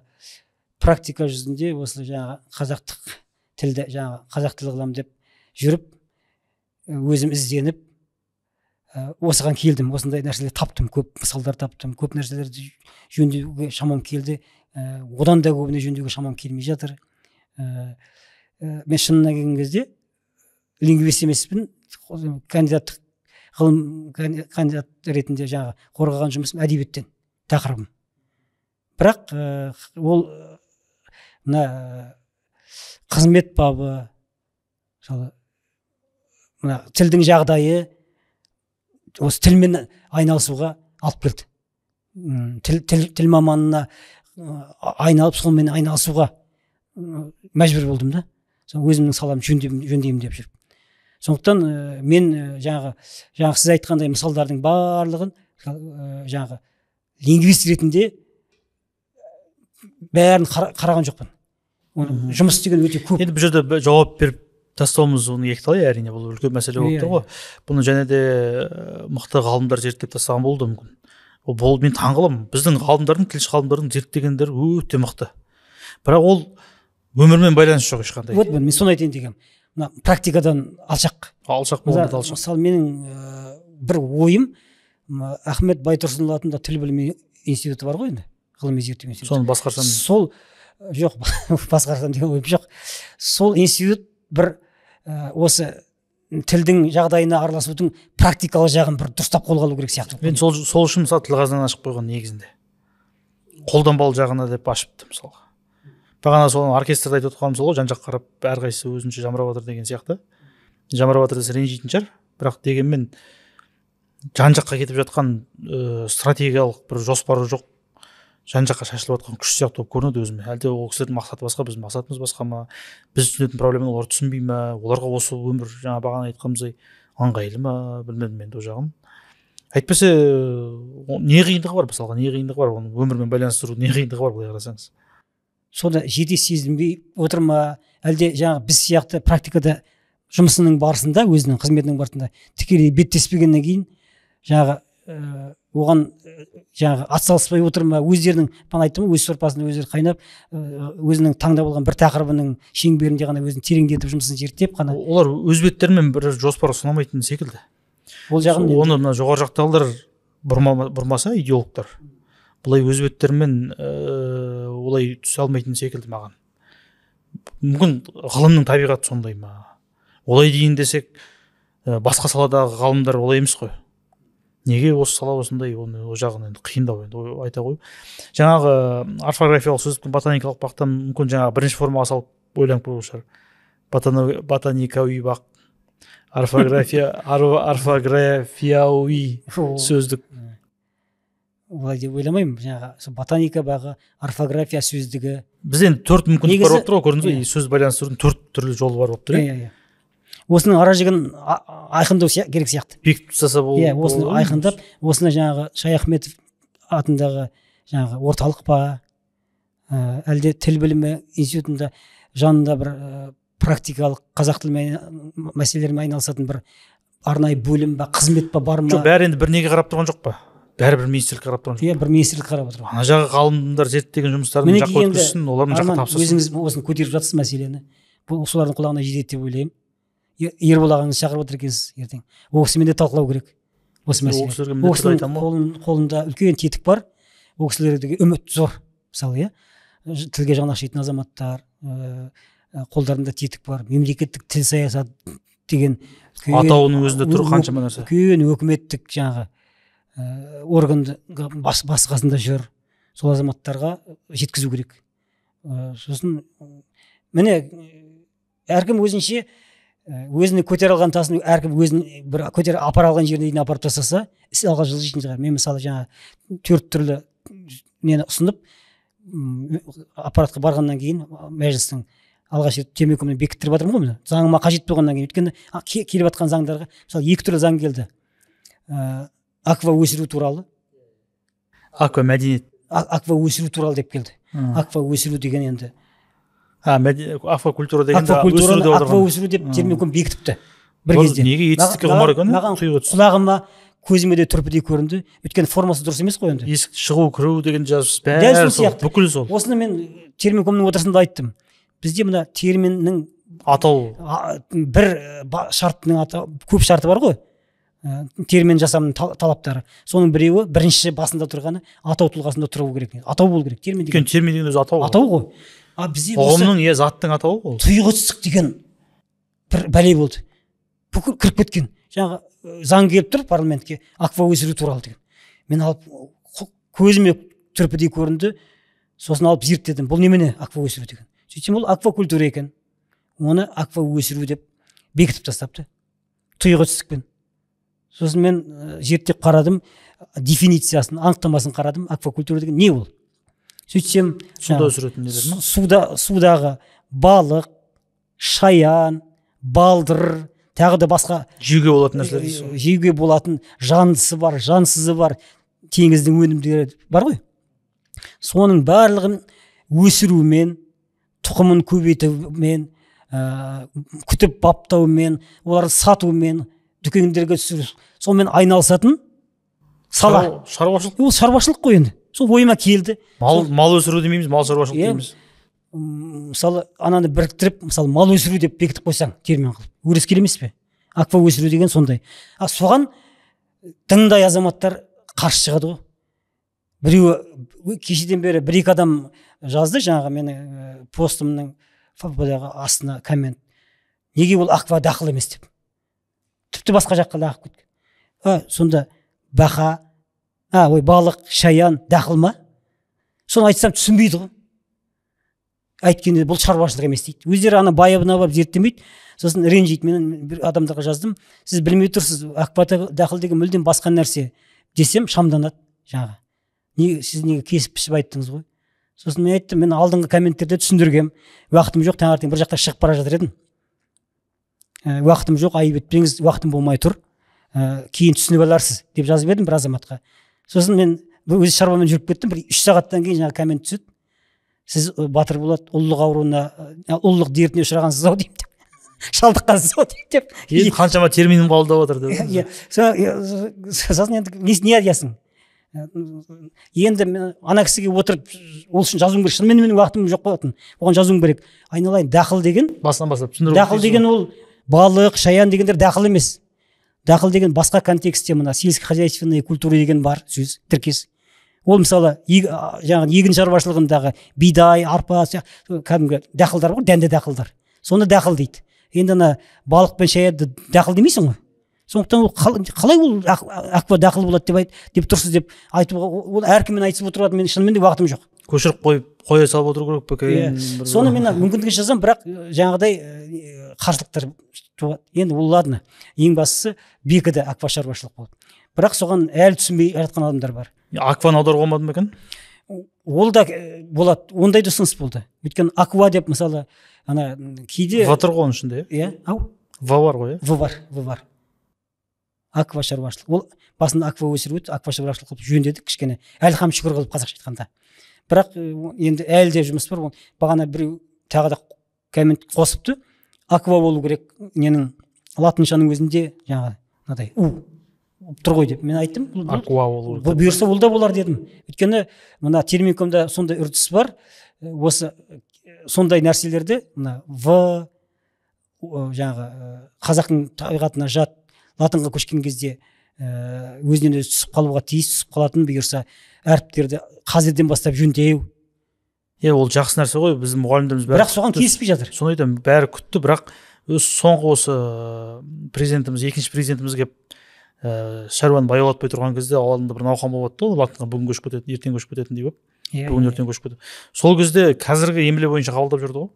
практика жүзінде осы жаңағы қазақтық тілді, жаңағы қазақ тілі қыламын деп жүріп, өзім ізденіп, осыған келдім, осындай нәрселер таптым, көп мысалдар таптым, көп нәрселерді жөндеуге шамам келді, одан да көбіне жөндеуге шамам келмей жатыр. Мен шынына келген кезде лингвист емеспін, кандидаттық ғылым кандидат ретінде жаңағы қорғаған жұмысым әдебиеттен тақырыбым. Бірақ ол мына қызмет бабы, мына тілдің жағдайы осы тілмен айналысуға алып келді. Тіл маманына айналып сонымен айналысуға мәжбүр болдым да. Өзімнің саламды жөндеймін деп жүріп. Сондықтан мен жаңағы сіз айтқандай мысалдардың барлығын жаңағы лингвист ретінде бәрін қараған жоқпын. Жұмыс істеген өте көп. Енді бұл жерде жауап беріп тастауымыз оны екіталай, әрине бұл үлкен мәселе болып тұр ғой. Бұны және де мықты ғалымдар зерттеп тастаған болуы мүмкін. Бұл мен таңғаламын. Біздің ғалымдардың, тілші ғалымдардың зерттегендері өте мықты. Бірақ ол өмірмен байланысы жоқ ешқандай. Вот мен соны айтайын дегенмін. Мына практикадан алшақ. Алшақ болғанда алшақ. Мысалы менің бір ойым, Ахмет Байтұрсынұлы атында тіл білімі институты бар ғой енді, ғылыми зерттеу институты. Соны басқарсам. Сол жоқ, басқарсам деген ойым жоқ. Сол институт бір осы тілдің жағдайына араласудың практикалық жағын бір дұрыстап қолға алу керек сияқты. Мен сол үшін мысалы тіл қазынын ашып қойған негізінде. Қолданбалы жағына деп ашыпты мысалға. Бағана соны оркестрде айтып отқаным сол ғой, жан-жаққа қарап әрқайсысы өзінше жамырап жатыр деген сияқты. Жамырап жатыр десе ренжитін шығар, бірақ дегенмен жан-жаққа кетіп жатқан стратегиялық бір жоспары жоқ, жан-жаққа шашылып жатқан күш сияқты болып көрінеді өзіме. Әлде ол кісілердің мақсаты басқа, біздің мақсатымыз басқа ма? Біз түсінетін проблеманы олар түсінбей ма? Оларға осы өмір жаңа бағана айтқанымыздай ыңғайлы ма? Білмедім енді ол жағын. Әйтпесе не қиындығы бар мысалға, не қиындығы бар? Оны өмірмен байланыстыру не қиындығы бар былай қарасаңыз? Соны жете сезінбей отыр ма? Әлде жаңағы біз сияқты практикада жұмысының барысында, өзінің қызметінің барысында тікелей беттеспегеннен кейін жаңағы оған жаңағы атсалыспай отыр ма? Өздерінің, мен айттым ғой, өз сорпасында өздері қайнап, өзінің таңдап алған бір тақырыбының шеңберінде ғана өзін тереңдетіп жұмысын зерттеп қана. Олар өз беттерімен бір жоспар ұсынамайтын секілді. Ол жағын оны мына жоғары жақтағылар бұрмаса, идеологтар, бұлай өз беттерімен олай түсе алмайтын секілді маған. Мүмкін ғылымның табиғаты сондай ма? Олай дейін десек, басқа саладағы ғалымдар олай емес қой. Неге осы сала осындай, оны о жағын енді қиындау енді айта қою. Жаңағы орфографиялық сөздіктің ботаникалық бақтан мүмкін жаңағы бірінші формаға салып ойланып көру шығар. Ботаникауи бақ, орфографияуи сөздік. Олай деп ойламаймын. Жаңағы ботаника бағы, орфография сөздігі. Біз енді 4 мүмкіндік бар болып тұр ғой, көрдіңіз бе? Сөз байланыстырудың 4 түрлі жолы бар болып тұр. Осының ара жігін айқындау керек сияқты. Бекітіп тастаса бұл. Осыны айқындап, осыны жаңағы Шаяхметов атындағы жаңағы орталық па, әлде тіл білімі институтында жанында бір практикалық қазақ тілі мәселелерімен айналысатын бір арнайы бөлім ба, қызмет па бар ма? Жоқ, бәрі енді бір неге қарап тұрған жоқ па? Бәрі бір министрлік қарап тұрған жоқ. Бір министрлік қарап отыр. Ана жағы ғалымдар зерттеген жұмыстарын жаққа өткізсін, олардың жаққа тапсырсын. Өзіңіз осыны көтеріп жатсыз мәселені. Бұл солардың құлағына жетеді деп ойлаймын. Ербол ағаңыз шақырып отыр екенсіз ертең. Ол кісімен де талқылау керек осы мәселе. Ол кісінің қолында үлкен тетік бар. Ол кісілерге үміт зор. Мысалы, тілге жан ашитын азаматтар, қолдарында тетік бар. Мемлекеттік тіл саясат деген атауының өзінде тұр қаншама нәрсе. Үлкен өкіметтік жаңағы органды басқасында жүр. Сол азаматтарға жеткізу керек. Сосын міне әркім өзінше өзіне көтере алған тасын әркім өзін бір көтере апара алған жеріне дейін апарып тастаса, іс алға жылжитын шығар. Мен мысалы жаңа 4 түрлі нені ұсынып, аппаратқа барғаннан кейін мәжілістің алғаш рет темекөмін бекіттіріп жатырмын ғой, заңыма қажет болғаннан кейін. Өйткені келіп жатқан заңдарға мысалы 2 түрлі заң келді. Аква өсіру туралы. Аква мәдениет. Аква өсіру туралы деп келді. Аква өсіру деген енді аквакультура дегенде аква өсіру деп термин бекітіпті бір кезде. Неге етістікке құмар екен? Құлағыма, көзіме де түрпідей көрінді. Өйткені формасы дұрыс емес қой енді. Есік шығу, кіру деген жазып бәрі сол, бүкіл сол. Осыны мен терминкомның отырысында айттым. Бізде мына терминнің атау бір шартының атау, көп шарты бар ғой. Термин жасамның талаптары. Соның біреуі бірінші басында тұрғаны атау тұлғасында тұру керек. Атау болу керек. Термин деген өзі атау. Атау ғой. Қоғамның заттың атауы ол. Тұйғытсыздық деген бір бәле болды. Бүкіл кіріп кеткен. Жаңағы заң келіп тұр парламентке аква өсіру туралы деген. Мен алып көзіме түрпідей көрінді. Сосын алып зерттедім. Бұл немене аква өсіру деген. Сөйтсем ол аквакультура екен. Оны аква өсіру деп бекітіп тастапты. Тұйығы түстікпен. Сосын мен зерттеп қарадым, дефинициясын, анықтамасын қарадым. Аквакультура деген не ол? Сөйтсем, суда өсіретін нелер ме? Судағы балық, шаян, балдыр, тағы да басқа жеуге болатын нәрселер дейсіз ғой. жеуге болатын жандысы бар, жансызы бар, теңіздің өнімдері бар ғой. Соның барлығын өсірумен, тұқымын көбейтумен, күтіп баптаумен, оларды сатумен, дүкендерге түсіру, сонымен айналысатын сала. Шаруашылық. Ол шаруашылық қой енді. Сол ойыма келді. Мал өсіру демейміз, мал шаруашылық дейміз. Мысалы, ананы біріктіріп, мысалы, мал өсіру деп бекітіп қойсаң, термин қылып. Өрескел емес пе? Аква өсіру деген сондай. Соған дыңдай азаматтар қарсы шығады ғой. Біреуі кешеден бері 1-2 адам жазды, жаңағы менің постымның астына коммент. Неге ол аква дақыл емес деп. Тіпті басқа жаққа лағып кеткен. Сонда бақа, балық, шаян дақыл ма? Соны айтсам түсінбейді ғой. Айткенде бұл шаруашылық емес дейді. Өздері ана байыбына барып зерттемейді. Сосын ренжиді. Мен бір адамдарға жаздым. Сіз білмей тұрсыз, аква дақыл деген мүлдем басқа нәрсе десем шамданады жаңағы. Сіз неге кесіп пішіп айттыңыз ғой? Сосын мен айттым, мен алдыңғы комменттерде түсіндіргем. Уақытым жоқ, таңертең бір жақта шығып бара жатыр едім. Уақытым жоқ, айып етпеңіз, уақытым болмай тұр. Кейін түсініп аларсыз деп жазып едім бір азаматқа. Сосын мен өз шаруаммен жүріп кеттім. Бір 3 сағаттан кейін жаңа коммент түседі. Сіз батыр болады, ұлылық ауруына, ұлылық дертіне ұшырағансыз ау деймін деп. Шалдыққансыз ау деп. Қаншама терминім қабылдап отыр деп. Сосын енді не айтасың? Енді мен ана кісіге отырып ол үшін жазуым керек. Шынымен менің уақытым жоқ болатын. Оған жазуым керек. Айналайын, дақыл деген басынан бастап түсіндіру. Дақыл деген ол балық, шаян дегендер дақыл емес. Дақыл деген басқа контекстте мына сельскохозяйственная культура деген бар сөз, тіркес. Ол мысалы жаңағы егін шаруашылығындағы бидай, арпа, кәдімгі дақылдар бар, дәнді дақылдар. Соны дақыл дейді. Енді ана балық пен шаянды дақыл демейсің ғой. Сондықтан ол қалай ол аква дақыл болады деп тұрсыз деп айтып, ол әркіммен айтысып отырады. Мен шынымен де уақытым жоқ. Көшіріп қойып, қоя салып отыру керек пе? Соны мен мүмкіндігі жазам, бірақ жаңағыдай қарсылықтар туады. Енді ол ладно. Ең бастысы бекіді аква шаруашылық болды. Бірақ соған әлі түсінбей жатқан адамдар бар. Акваны аударуға болмады ма екен? Ол да болады. Ондай да ұсыныс болды. Өйткені аква деп мысалы ана кейде В тұр ғой оның ішінде. Иә, В бар ғой, В бар. Аква шаруашылық. Ол басында аква өсіру еді, аква шаруашылық қылып жөндедік кішкене. Әлхам шүкір қылып қазақша айтқанда. Бірақ енді әлі де жұмыс бар. Бағана біреу тағы да коммент қосыпты. Аква болу керек. Ненің латыншаның өзінде жаңағы мынадай тұр ғой деп. Мен айттым, аква болу керек. Бұйырса ол да болар дедім. Өйткені мына терминкомда сондай үрдіс бар. Осы сондай нәрселерді мына В жаңағы қазақтың табиғатына жат латынға көшкен кезде өзінен өзі түсіп қалуға тиіс, түсіп қалатын бұйырса әріптерді қазірден бастап жөндеу. Ол жақсы нәрсе ғой, біздің мұғалімдеріміз бәрі. Бірақ соған келіспей жатыр. Соны айтамын, бәрі күтті, бірақ соңғы осы президентіміз, екінші президентіміз келіп шаруаны баяулатпай тұрған кезде алдында бір науқан болып жатты, латынға бүгін көшіп кететін, ертең көшіп кететіндей болып. Бүгін ертең көшіп кетеді. Сол кезде қазіргі емле бойынша қабылдап жүрді ғой.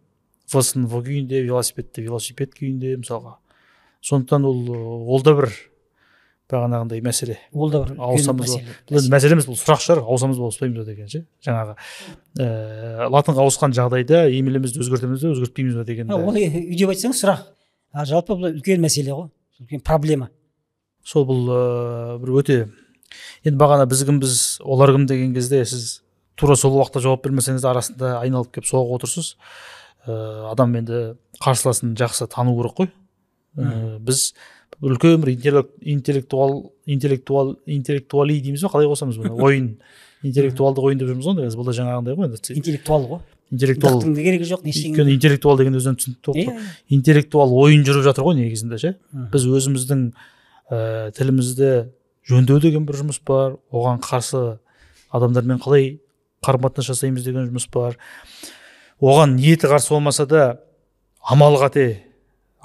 В-сын В күйінде, велосипедті велосипед күйінде мысалға. Сондықтан ол да бір бағанағындай мәселе. Ол да бір мәселе емес, бұл сұрақ шығар, ауысамыз ба ауыспаймыз ба деген ше. Жаңағы латынға ауысқан жағдайда емлемізді өзгертеміз бе, өзгертпейміз бе деген. Ол үйде айтсаңыз сұрақ. Жалпы бұл үлкен мәселе ғой, үлкен проблема. Сол бұл бір өте, енді бағана біз кімбіз, олар кім деген кезде сіз тура сол уақытта жауап бермесеңіз арасында айналып келіп соғып отырсыз. Адам енді қарсыласын жақсы тану керек қой. Біз үлкен бір интеллектуали дейміз бе, қалай қосамыз бұны? Ойын, интеллектуалдық ойын деп жүрміз ғой, бұл да жаңағындай ғой. Интеллектуал ғой. Интеллектуал. Керегі жоқ, Өйткені интеллектуал деген өзінен түсінікті ғой. Интеллектуал ойын жүріп жатыр ғой негізінде ше. Біз өзіміздің тілімізді жөндеу деген бір жұмыс бар, оған қарсы адамдармен қалай қарым-қатынас жасаймыз деген жұмыс бар. Оған ниеті қарсы болмаса да амал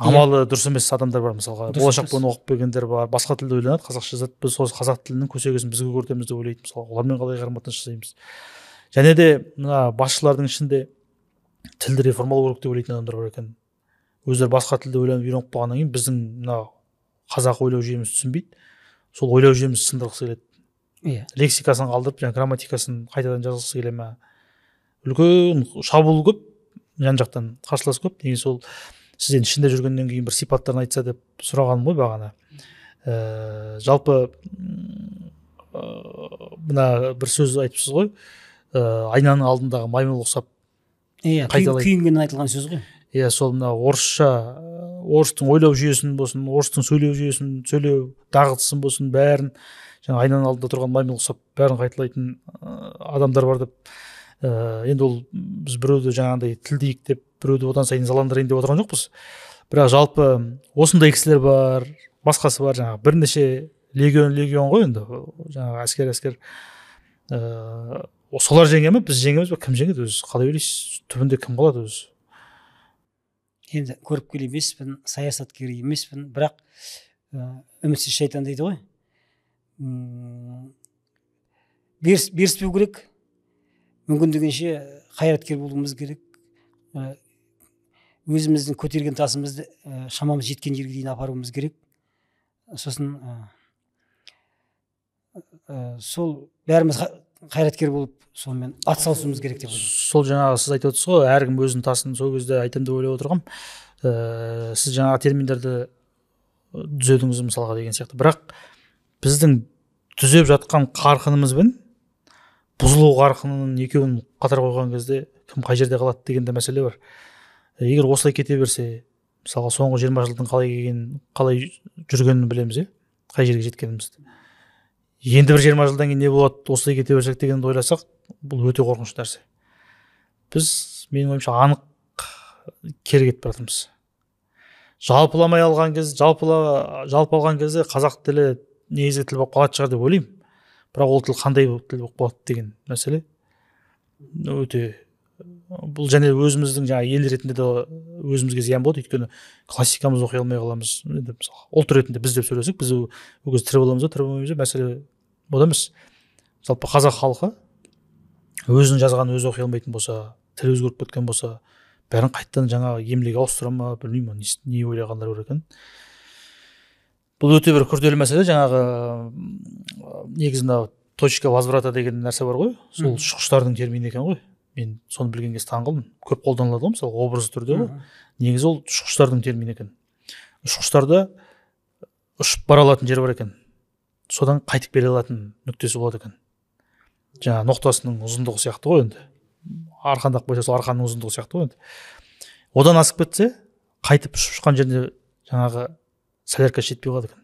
амалы дұрыс емес адамдар бар мысалға, Дұрыс болашақ емес. бойын оқып келгендер бар, басқа тілде ойланады, қазақша жазады, біз сол қазақ тілінің көсегесін бізге көртеміз деп ойлайды, мысалға олармен қалай қарым қатынас жасаймыз. Және де мына басшылардың ішінде тілді реформалау керек деп ойлайтын адамдар бар екен. Өздері басқа тілде ойланып үйреніп қалғаннан кейін біздің мына қазақ ойлау жүйеміз түсінбейді, сол ойлау жүйемізді сындырғысы келеді. Иә. Лексикасын қалдырып, жаңа грамматикасын қайтадан жазғысы келе ме? Үлкен шабуыл көп, жан жақтан қарсылас көп. Неге сол сіз енді ішінде жүргеннен кейін бір сипаттарын айтса деп сұрағаным ғой бағана. Жалпы мына бір сөз айтыпсыз ғой, айнаның алдындағы маймыл ұқсап. Иә, Қайталай. күйінгеннен айтылған сөз ғой. Иә, сол мына орысша, орыстың ойлау жүйесін болсын, орыстың сөйлеу жүйесін, сөйлеу дағдысын болсын, бәрін жаңа айнаның алдында тұрған маймыл ұқсап бәрін қайталайтын адамдар бар деп. Енді ол біз біреуді жаңағындай тілдейік деп, біреуді одан сайын ызаландырайын деп отырған жоқпыз. Бірақ жалпы осындай кісілер бар, басқасы бар, жаңағы бірнеше легион ғой енді, жаңағы әскер. Солар жеңе ме, біз жеңеміз бе, кім жеңеді өзі? Қалай ойлайсыз? Түбінде кім қалады өзі? Енді көріпкел емеспін, саясаткер емеспін, бірақ үмітсіз шайтан дейді ғой. Беріспеу керек, мүмкіндігінше қайраткер болуымыз керек, өзіміздің көтерген тасымызды шамамыз жеткен жерге дейін апаруымыз керек. Сосын сол бәріміз қайраткер болып сонымен атсалысуымыз керек деп ойлаймын. Сол жаңағы сіз айтып отырсыз ғой, әркім өзінің тасын сол кезде айтамын деп ойлап отырғам. Сіз жаңағы терминдерді түзедіңіз мысалға деген сияқты. Бірақ біздің түзеп жатқан қарқынымызбен бұзылу қарқынының екеуін қатар қойған кезде кім қай жерде қалады деген де мәселе бар. Егер осылай кете берсе, мысалға соңғы 20 жылдың қалай жүргенін білеміз, қай жерге жеткенімізді. Енді бір 20 жылдан кейін не болады, осылай кете берсек дегенді ойласақ, бұл өте қорқынышты нәрсе. Біз, менің ойымша, анық кері кетіп бара жатырмыз. Жалпы алған кезде қазақ тілі негізгі тіл болып қалатын шығар деп ойлаймын. Бірақ ол тіл қандай тіл болып қалады деген мәселе өте. Бұл және өзіміздің жаңағы ел ретінде де өзімізге зиян болады, өйткені классикамызды оқи алмай қаламыз. Енді мысалы ұлт ретінде біз деп сөйлесек, біз ол кезде тірі боламыз ба, тірі болмаймыз ба, мәселе бұл емес. Жалпы қазақ халқы өзінің жазғанын өзі оқи алмайтын болса, тілі өзгеріп кеткен болса, бәрін қайтадан жаңағы емлеге ауыстыра ма, білмеймін, не ойлағандар бар екен. Бұл өте бір күрделі мәселе. Жаңағы негізі мына точка возврата деген нәрсе бар ғой, сол ұшқыштардың термині екен ғой. Мен соны білген кезде таңғалдым. Көп қолданылады ғой, мысалы образ түрде ғой. Негізі ол ұшқыштардың термині екен. Ұшқыштарда ұшып бара алатын жер бар екен. Содан қайтып келе алатын нүктесі болады екен. Жаңа ноқтасының ұзындығы сияқты ғой енді. Арқандап қойса, сол арқанның ұзындығы сияқты ғой енді. Одан асып кетсе, қайтып ұшқан жерде жаңағы солярка жетпей қалады екен.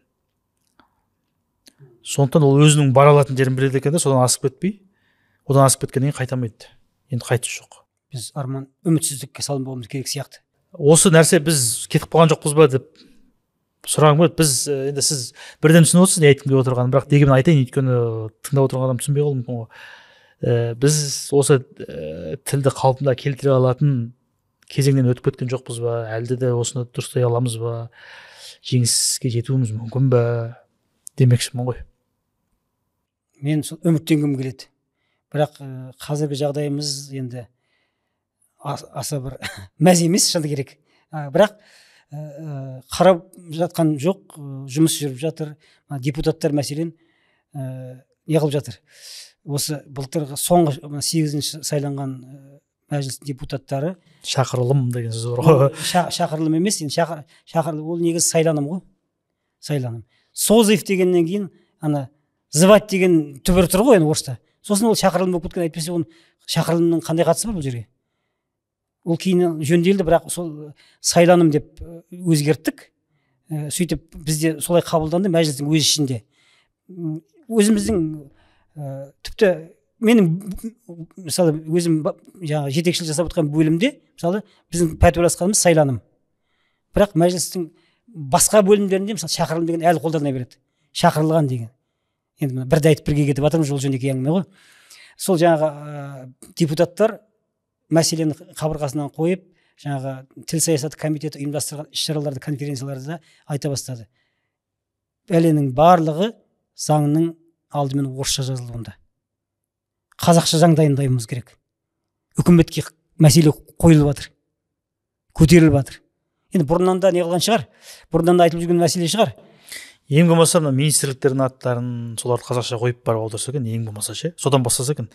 Сондықтан ол өзінің бара алатын жерін біледі екен де, содан асып кетпей, одан асып кеткеннен кейін қайтамайды. Енді қайтыс жоқ. Біз арман үмітсіздікке салынбауымыз керек сияқты. Осы нәрсе біз кетіп қалған жоқпыз ба деп сұрағым келеді. Біз енді сіз бірден түсініп отырсыз не айтқым келіп отырғанын, бірақ дегенмен айтайын, өйткені тыңдап отырған адам түсінбей қалуы мүмкін ғой. Біз осы тілді қалпына келтіре алатын кезеңнен өтіп кеткен жоқпыз ба, әлде де осыны дұрыстай аламыз ба, жеңіске жетуіміз мүмкін ба демекшімін ғой. Мен үміттенгім келеді. Бірақ қазіргі жағдайымыз енді аса бір мәз емес, шыны керек. Бірақ қарап жатқан жоқ, жұмыс жүріп жатыр. Депутаттар мәселен неғылып жатыр. Осы былтырғы соңғы 8-ші сайланған мәжіліс депутаттары. Шақырылым деген сөз бар ғой. Шақырылым емес, енді шақырылым ол негізі сайланым ғой. Сайланым. Созыв дегеннен кейін звать деген түбір тұр ғой енді орыста. Сосын ол шақырылым болып кеткен, әйтпесе оның шақырылымның қандай қатысы бар бұл жерге? Ол кейін жөнделді, бірақ сол сайланым деп өзгерттік. Сөйтіп бізде солай қабылданды мәжілістің өз ішінде. Өзіміздің тіпті менің мысалы өзім жаңағы жетекшілік жасап отқан бөлімде мысалы біздің пәтуаласқанымыз сайланым. Бірақ мәжілістің басқа бөлімдерінде мысалы шақырылым деген әлі қолдана береді. Шақырылған деген. Енді бірді айтып бірге кетіп жатырмыз, жол жөнекей әңгіме ғой. Сол жаңағы депутаттар мәселені қабырғасынан қойып, жаңағы тіл саясаты комитеті ұйымдастырған іс-шараларды, конференцияларды да айта бастады. Бәленің барлығы заңның алдымен орысша жазылуында. Қазақша заң дайындауымыз керек. Үкіметке мәселе қойылып жатыр, көтеріліп жатыр. Енді бұрыннан да не қылған шығар, бұрыннан да айтылып жүрген мәселе шығар. Ең болмаса мына министрліктердің аттарын соларды қазақша қойып барып аударса екен, ең болмаса ше, содан бастаса екен.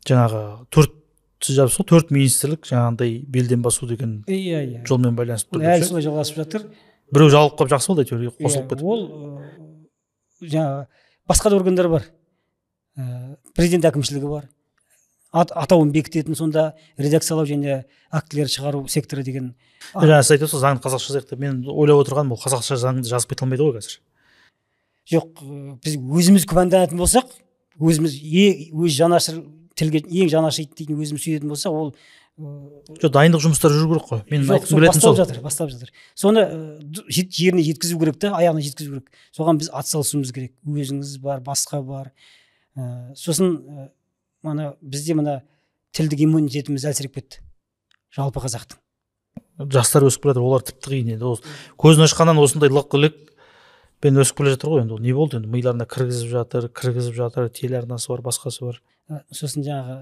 Жаңағы төрт министрлік жаңағындай белден басу деген жолмен байланысып тұр. Әлі солай жалғасып жатыр. Біреу жауып қалып жақсы болды әйтеуір қосылып кетіп. Ол жаңағы басқа да органдар бар. Президент әкімшілігі бар. Атауын бекітетін сонда редакциялау және актілер шығару секторы деген. Жаңа сіз айтып отырсыз, заңды қазақша жазайық деп. Мен ойлап отырғаным, ол қазақша заңды жазып кете алмайды ғой қазір. Жоқ, біз өзіміз күмәнданатын болсақ, өзіміз өз жанашыр тілге ең жанашыр дейтін өзіміз сөйлейтін болса, ол жоқ, дайындық жұмыстары жүру керек қой. Мен айтқым келетіні сол. Бастап жатыр. Соны жеріне жеткізу керек та, аяғына жеткізу керек. Соған біз атсалысуымыз керек. Өзіңіз бар, басқа бар. Сосын бізде тілдік иммунитетіміз әлсіреп кетті. Жалпы қазақтың. Жастар өсіп келе жатыр, олар тіпті қиын енді. Көзін ашқаннан осындай лық-лықпен өсіп келе жатыр ғой енді. Не болды енді? Миларына кіргізіп жатыр, телеарнасы бар, басқасы бар. Сосын жаңағы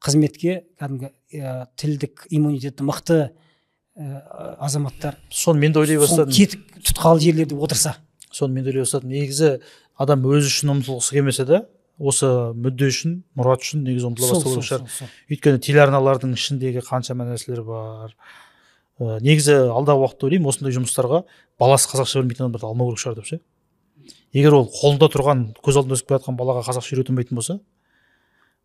қызметке кәдімгі тілдік иммунитеті мықты азаматтар. Соны мен де ойлай бастадым. Кетіп тұтқалы жерлерде отырса. Соны мен де ойлай бастадым. Негізі адам өзі үшін ұмтылғысы келмесе де, осы мүдде үшін, мұрат үшін негізі ұмтыла бастау шығар. Өйткені телеарналардың ішіндегі қаншама нәрселер бар. Негізі алдағы уақытта ойлаймын, осындай жұмыстарға баласы қазақша білмейтін адамдарды алмау керек шығар деп ше. Егер ол қолында тұрған, көз алдында өсіп келе жатқан балаға қазақша үйретілмейтін болса,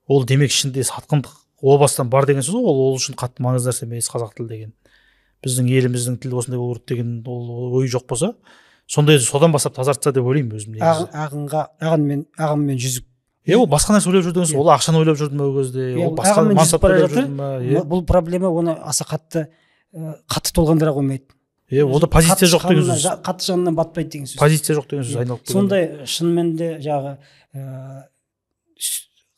ол демек ішінде сатқындық о бастан бар деген сөз, ол үшін қатты маңызды нәрсе емес қазақ тілі деген. Біздің еліміздің тілі осындай болу керек деген ол ой жоқ болса, содан бастап тазартса деп ойлаймын өзім негізі. Ағыммен жүзіп. Ол басқа нәрсе ойлап жүрдіңіз, ол ақшаны ойлап жүрді ме ол кезде, ол басқа мансапты ойлап жүрді ме? Бұл проблема оны аса қатты толғандыра қоймайды. Ода позиция жоқ деген сөз. Қатты жанынан батпайды деген сөз. Позиция жоқ деген сөз айналып келген. Сондай шынымен де жағы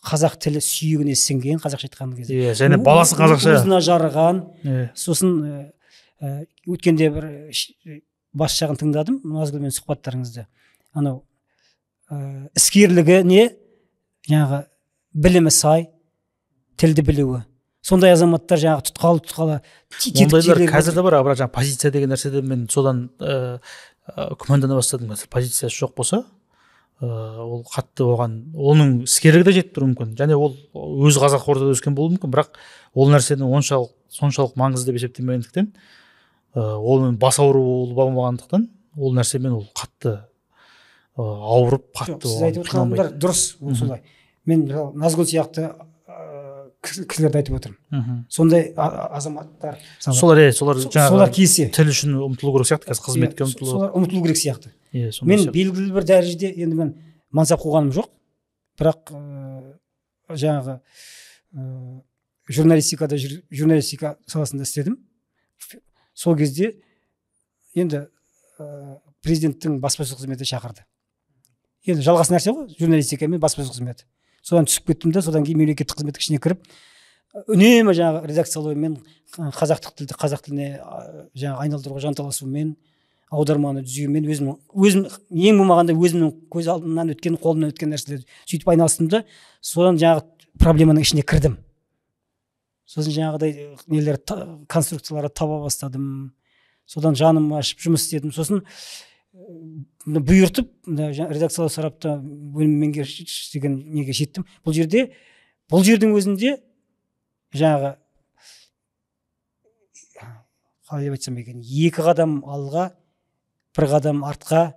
қазақ тілі сүйегіне сіңген, қазақша айтқан кезде. Және баласын қазақша өзіне жарыған. Сосын өткенде бір бас жағын тыңдадым, Назгүлмен сұхбаттарыңызды. Анау іскерлігіне жаңағы білімі сай, тілді білуі. Сондай азаматтар жаңағы тұтқалы ондайлар қазір де бар, бірақ жаңағы позиция деген нәрседен мен содан күмәндана бастадым. Позициясы жоқ болса, ол қатты оның іскерлігі де жетіп тұруы мүмкін. Және ол өзі қазақ ортада өскен болуы мүмкін, бірақ ол нәрсені соншалық маңызды деп есептемегендіктен, ол бас ауруы болмағандықтан, ол нәрсемен ол қатты ауырып, қатты сіз айтып отырғандар дұрыс, солай. Мен Назгүл сияқты кісілерді айтып отырмын. Сондай азаматтар. Солар кисе тіл үшін ұмтылу керек сияқты, қазір қызметке ұмтылу. Солар ұмтылу керек сияқты. Мен белгілі бір дәрежеде енді мен мансап қуғаным жоқ, бірақ жаңағы журналистика саласында істедім. Сол кезде енді президенттің баспасөз қызметі шақырды. Енді жалғас нәрсе ғой, журналистика мен баспасөз қызметі. Содан түсіп кеттім де, содан кейін мемлекеттік қызметтің ішіне кіріп, үнемі жаңағы редакциялаумен, қазақ тіліне жаңағы айналдыруға жанталасумен, аударманы түзеумен, өзім ең болмағанда өзімнің көз алдымнан өткен, қолымнан өткен нәрселерді сөйтіп айналыстым да, содан жаңағы проблеманың ішіне кірдім. Сосын жаңағыдай конструкцияларды таба бастадым. Содан жаным ашып жұмыс істедім. Сосын бұйыртып редакциялау сарапта бөлім меңгерушісі деген неге жеттім. Бұл жердің өзінде жаңағы қалай деп айтсам екен, 2 қадам алға, 1 қадам артқа,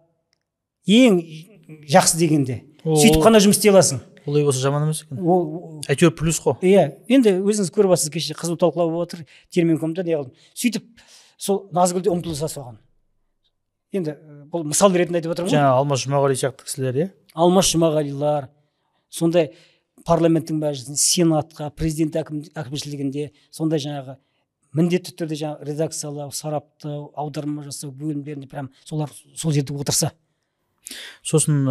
ең жақсы дегенде сөйтіп қана жұмыс істей аласың. Олай болса жаман емес екен. Әйтеуір плюс қой. Енді өзіңіз көріп отырсыз, кеше қызу талқылау болып отыр, терминкомда не қылдым. Сөйтіп сол Назгүлде ұмтылса соған. Енді бұл мысал ретінде айтып отырмын. Жаңа Алмас Жұмағали сияқты кісілер, Алмас Жұмағалилар, сондай парламенттің мәжілісінде, сенатқа, президент әкімшілігінде сондай жаңағы міндетті түрде жаңағы редакциялау, сараптау, аударма жасау бөлімдерінде прям солар сол жерде отырса. Сосын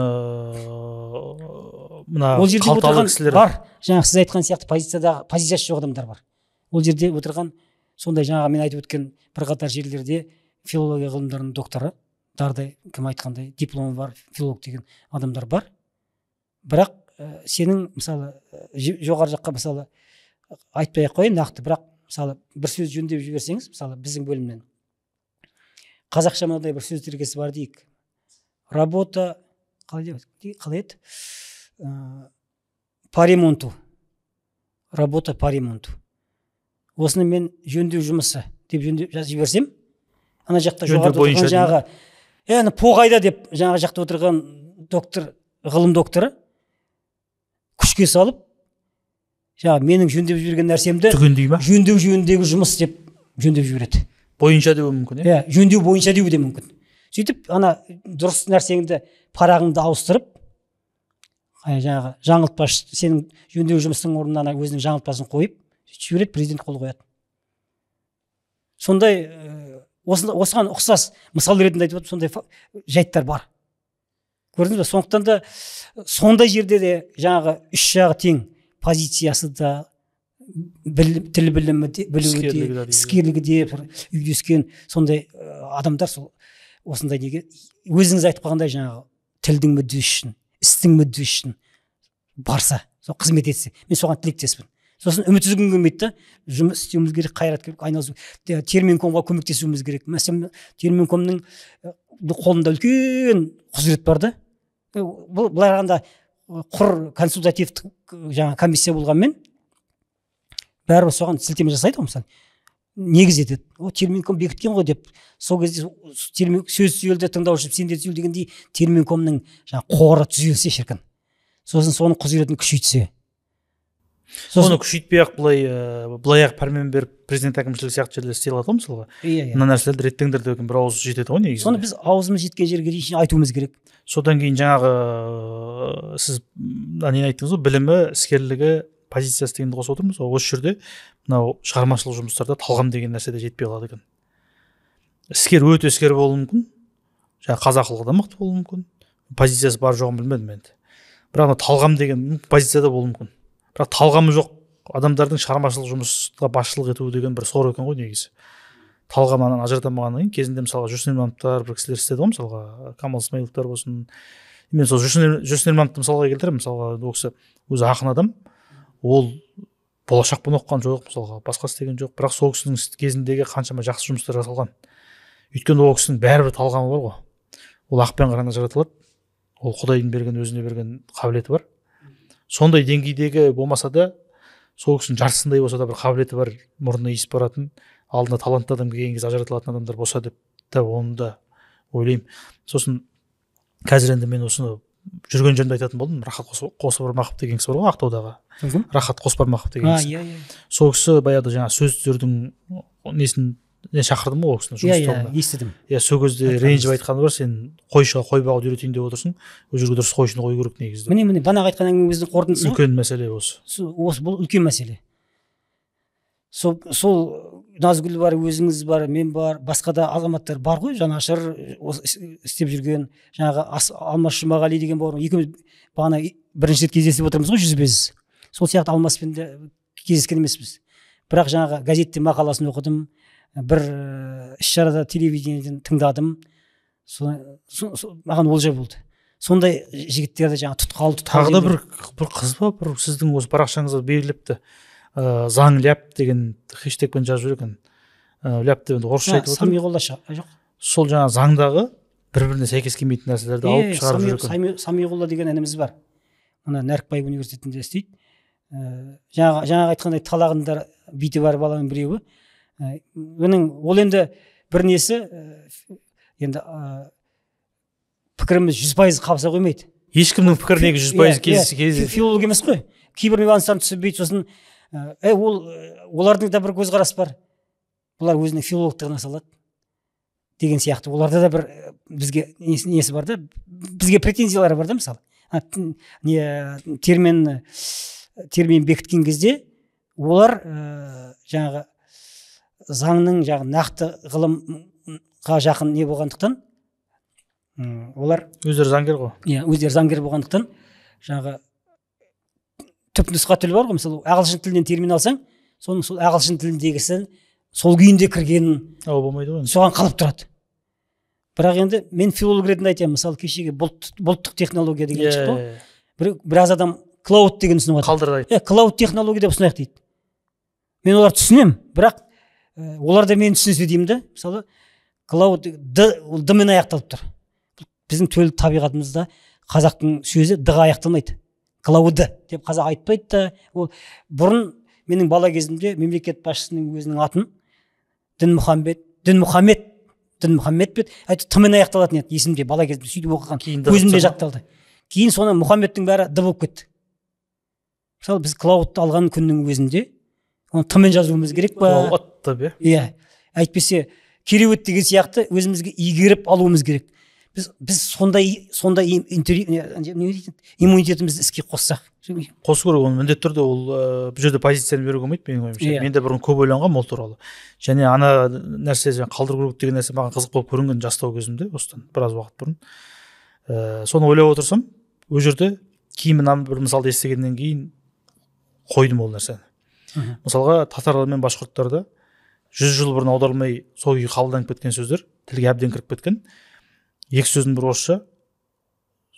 мына қалталы кісілер бар. Жаңағы сіз айтқан сияқты позициясы жоқ адамдар бар. Ол жерде отырған сондай жаңағы мен айтып өткен бірқатар жерлерде филология ғылымдарының докторы, дардай кім айтқандай дипломы бар филолог деген адамдар бар. Бірақ сенің мысалы жоғары жаққа мысалы айтпай ақ қояйын нақты, бірақ мысалы бір сөз жөндеп жіберсеңіз, мысалы біздің бөлімнен қазақша мынандай бір сөз тіркесі бар дейік. Работа қалай еді? По ремонту. Работа по ремонту. Осыны мен жөндеу жұмысы деп жөндеп жазып жіберсем, ана жақта жоғарыда отырған жаңағы по қайда деп жаңағы жақта отырған доктор, ғылым докторы күшке салып, жаңағы менің жөндеп жіберген нәрсемді жөндеу жөніндегі жұмыс деп жөндеп жібереді. Бойынша деуі мүмкін, иә? Жөндеу бойынша деуі де мүмкін. Сөйтіп, ана дұрыс нәрсеңді, парағыңды ауыстырып, жаңағы жаңылтпаш, сенің жөндеу жұмысының орнына ана өзінің жаңылтпасын қойып, жібереді, президент қол қояды. Сондай осыған ұқсас мысал ретінде айтып отырып, сондай жайттар бар. Көрдіңіз бе? Сондықтан да сондай жерде де жаңағы үш жағы тең, позициясы да, тіл білімі де, білуі де, іскерлігі де үйлескен сондай адамдар сол осындай неге өзіңіз айтып қалғандай жаңағы тілдің мүддесі үшін, істің мүддесі үшін барса, сол қызмет етсе, мен соған тілектеспін. Сосын үміт үзгім келмейді да, жұмыс істеуіміз керек, қайрат керек, айналысу, Терминкомға көмектесуіміз керек. Мәселен, Терминкомның қолында үлкен құзырет бар да. Былай қарағанда құр консультативтік жаңа комиссия болғанмен, бәрібір соған сілтеме жасайды ғой, мысалы. Негіз етеді. Терминком бекіткен ғой деп, сол кезде сөз түзелді, тыңдаушы сенде түзел дегендей Терминкомның қоры түзелсе шіркін. Сосын соның құзыретін күшейтсе. Соны күшейтпей-ақ былай-ақ пәрмен беріп президент әкімшілігі сияқты жерлер істей алады ғой, мысалға. Мына нәрселерді реттеңдер деген бір ауыз жетеді ғой негізі. Соны біз аузымыз жеткен жерге дейін айтуымыз керек. Содан кейін жаңағы сіз нені айттыңыз ғой, білімі, іскерлігі, позициясы дегенді қосып отырмыз. Осы жерде мынау шығармашылық жұмыстарда талғам деген нәрсе де жетпей қалады екен. Іскер өте іскер болуы мүмкін, жаңағы қазақылығы да мықты болуы мүмкін, позициясы бар жоғын білмедім енді. Бірақ талғам деген позицияда болуы мүмкін. Бірақ талғамы жоқ адамдардың шығармашылық жұмысқа басшылық етуі деген бір сор екен ғой негізі. Талғамынан ажыратамағаннан кейін кезінде мысалға Жүрсін Ермановтар бір кісілер істеді ғой, мысалға Камал Смайыловтар болсын. Мен сол Жүрсін Ермановты мысалға келтіремін, мысалға ол кісі өзі ақын адам, ол болашақпен оқыған жоқ, мысалға басқа істеген жоқ, бірақ сол кісінің кезіндегі қаншама жақсы жұмыстар жасалған. Өйткені ол кісінің бәрібір талғамы бар ғой. Ол ақ пен қараны ажыратылады. Ол Құдайдың берген, өзіне берген қабілеті бар. Сондай деңгейдегі болмаса да, сол кісінің жартысындай болса да бір қабілеті бар, мұрнына иіс баратын, алдына талантты адам келген кезде ажыратылатын адамдар болса деп та оны да ойлаймын. Сосын қазір енді мен осыны жүрген жерімде айтатын болдым. Рахат Қосбармақов деген кісі бар ғой, Ақтаудағы. Рахат Қосбармақов деген кісі. Сол кісі баяғыда жаңа сөздердің несін шақырдым ғой, ол кісіні жұмыс тобына. Естідім. Сол кезде ренжіп айтқаны бар, сен қойшыға қой бағуды үйретейін деп отырсың, ол жерге дұрыс қойшыны қою керек негізі. Міне бағана айтқан әңгімеміздің қорытындысы ғой. Үлкен мәселе осы. Бұл үлкен мәселе. Сол Назгүл бар, өзіңіз бар, мен бар, басқа да азаматтар бар ғой, жанашыр істеп жүрген, жаңағы Алмас Жұмағали деген бар, екеуміз бағана бірінші рет кездесіп отырмыз ғой, жүзбез. Сол сияқты Алмаспен де кездескен емеспіз. Бірақ жаңағы газетте мақаласын оқыдым, бір іс-шарада телевидениеден тыңдадым, маған олжа болды. Сондай жігіттерді жаңағы тұтқалы. Тағы да бір қыз ба, бір сіздің осы парақшаңызда белгілепті, заң ляп деген хэштегпен жазып жүрген. Ляп деген орысша айтып отыр. Сол жаңағы заңдағы бір-біріне сәйкес келмейтін нәрселерді алып шығарып жүрген. Самиғолла деген ініміз бар. Мына Нәрікбай университетінде істейді. Жаңағы айтқандай талағындар биті бар баланың біреуі. Ол енді бір несі, енді пікіріміз 100% қабыса қоймайды. Ешкімнің пікіріне 100% кездеседі. Филолог емес қой. Кейбір нюанстарын түсінбейді, сосын олардың да бір көзқарас бар. Бұлар өзінің филологтығына салады деген сияқты. Оларда да бір бізге несі бар да, бізге претензиялары бар да, мысалы. Термин бекіткен кезде олар жаңағы заңның нақты ғылымға жақын не болғандықтан, олар өздері заңгер ғой. Өздері заңгер болғандықтан, жаңағы түп нұсқа тілі бар ғой, мысалы ағылшын тілінен термин алсаң, соның сол ағылшын тіліндегісін сол күйінде кіргенін болмайды ғой. соған қалып тұрады. Бірақ енді мен филолог ретінде айтамын, мысалы кешегі бұлттық технология деген шықты ғой. Біраз адам клауд деген ұсынып жатыр. Қалдырды. Клауд технология деп ұсынайық дейді. Мен оларды түсінемін, бірақ олар да мені түсінсе деймін да. Мысалы клауд ол д-мен аяқталып тұр. Біздің төл табиғатымызда қазақтың сөзі д-ға аяқталмайды. Клауды деп қазақ айтпайды да. Ол бұрын менің бала кезімде мемлекет басшысының өзінің атын Дінмұхаммед айтты, т-мен аяқталатын еді есімде, бала кезімде сөйтіп оқыған, көзімде жатталды. Кейін соны Мұхаммедтің бәрі д болып кетті. Мысалы біз клаудты алған күннің өзінде оны т-мен жазуымыз керек па? Иә. Әйтпесе кереует деген сияқты өзімізге игеріп алуымыз керек. Біз сондай иммунитетімізді іске қоссақ. Қосу керек, оны міндетті түрде ол бұл жерде позицияны беруге болмайды менің ойымша. Мен де бұрын көп ойланғанмын ол туралы. Және ана нәрсе қалдыру керек деген нәрсе маған қызық болып көрінген жастау кезімде, осыдан біраз уақыт бұрын. Соны ойлап отырсам, ол жерде кейін бір мысалды естігеннен кейін қойдым ол нәрсені. Мысалға татарлар мен башқұрттарда 100 жыл бұрын аударылмай сол күйі қабылданып кеткен сөздер тілге әбден кіріп кеткен. Екі сөздің бір орысша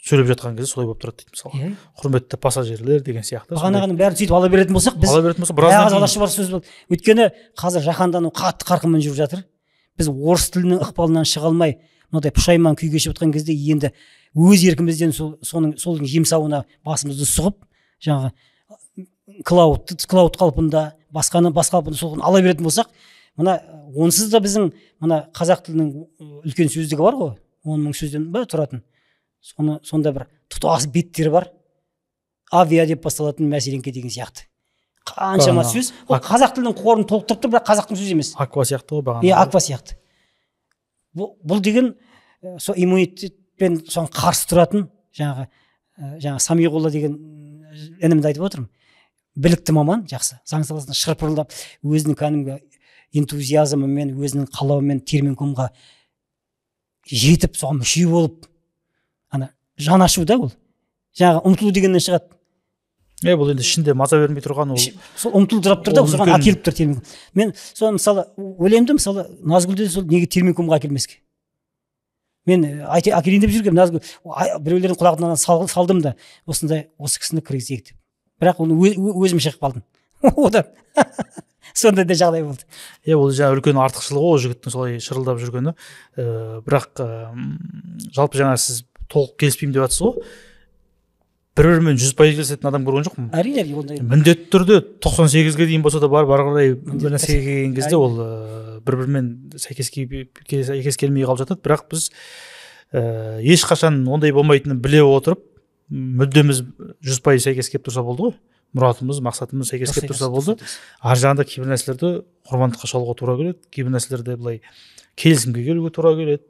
сөйлеп жатқан кезде солай болып тұрады дейді, мысалы. Құрметті пассажирлер деген сияқты. Бағанағының бәрін сөйтіп ала беретін болсақ, біз біраз алашы бар сөз болды. Өйткені қазір жаһандану қатты қарқынмен жүріп жатыр. Біз орыс тілінің ықпалынан шыға алмай, мынадай пұшайман күй кешіп жатқан кезде енді өз еркімізден сол жемсауына басымызды сұғып, жаңағы клауд қалпында, басқа қалпында соны ала беретін болсақ, мына онсыз да біздің мына қазақ тілінің үлкен сөздігі бар ғой, 10 000 сөзден тұратын. Сонда бір тұтас беттері бар. Авиа деп басталатын мәселенке деген сияқты. Қаншама сөз. Ол қазақ тілінің қорын толықтырып тұр, бірақ қазақтың сөзі емес. Аква сияқты ғой бағана. Аква сияқты. Бұл деген сол иммунитетпен соған қарсы тұратын жаңағы Самиғолла деген інімді айтып отырмын. Білікті маман, жақсы. Заң саласында шырпырлап, өзінің кәдімгі энтузиазмымен, өзінің қалауымен терминкомға жетіп, соған мүше болып, жан ашу да ол. Жаңағы ұмтылу дегеннен шығады. Бұл енді ішінде маза бермей тұрған ол. Сол ұмтылдырып тұр да, соған әкеліп тұр терминком. Мен соны мысалы ойлаймын, мысалы Назгүлді сол неге терминкомға әкелмеске? Мен әкелейін деп жүргем, Назгүл біреулердің құлағынан салдым да, осы кісіні кіргізейік деп. Бірақ оны өзім шығып қалдым. Одан сондай да жағдай болды. Ол жаңа үлкен артықшылығы ол жігіттің солай шырылдап жүргені. Бірақ жалпы жаңа сіз толық келіспеймін деп жатсыз ғой. Бір-бірімен 100% келісетін адам көрген жоқпын. Әрине, міндетті түрде 98-ге дейін болса да бар қарай бір нәрсеге келген кезде ол бір-бірімен сәйкес келмей қалып жатады. Бірақ біз ешқашан ондай болмайтынын біле отырып, мүддеміз 100% сәйкес келіп тұрса болды ғой. Мұратымыз, мақсатымыз сәйкес келіп тұрса болды. Ар жағында кейбір нәрселерді құрбандыққа шалуға тура келеді, кейбір нәрселерде былай келісімге келуге тура келеді.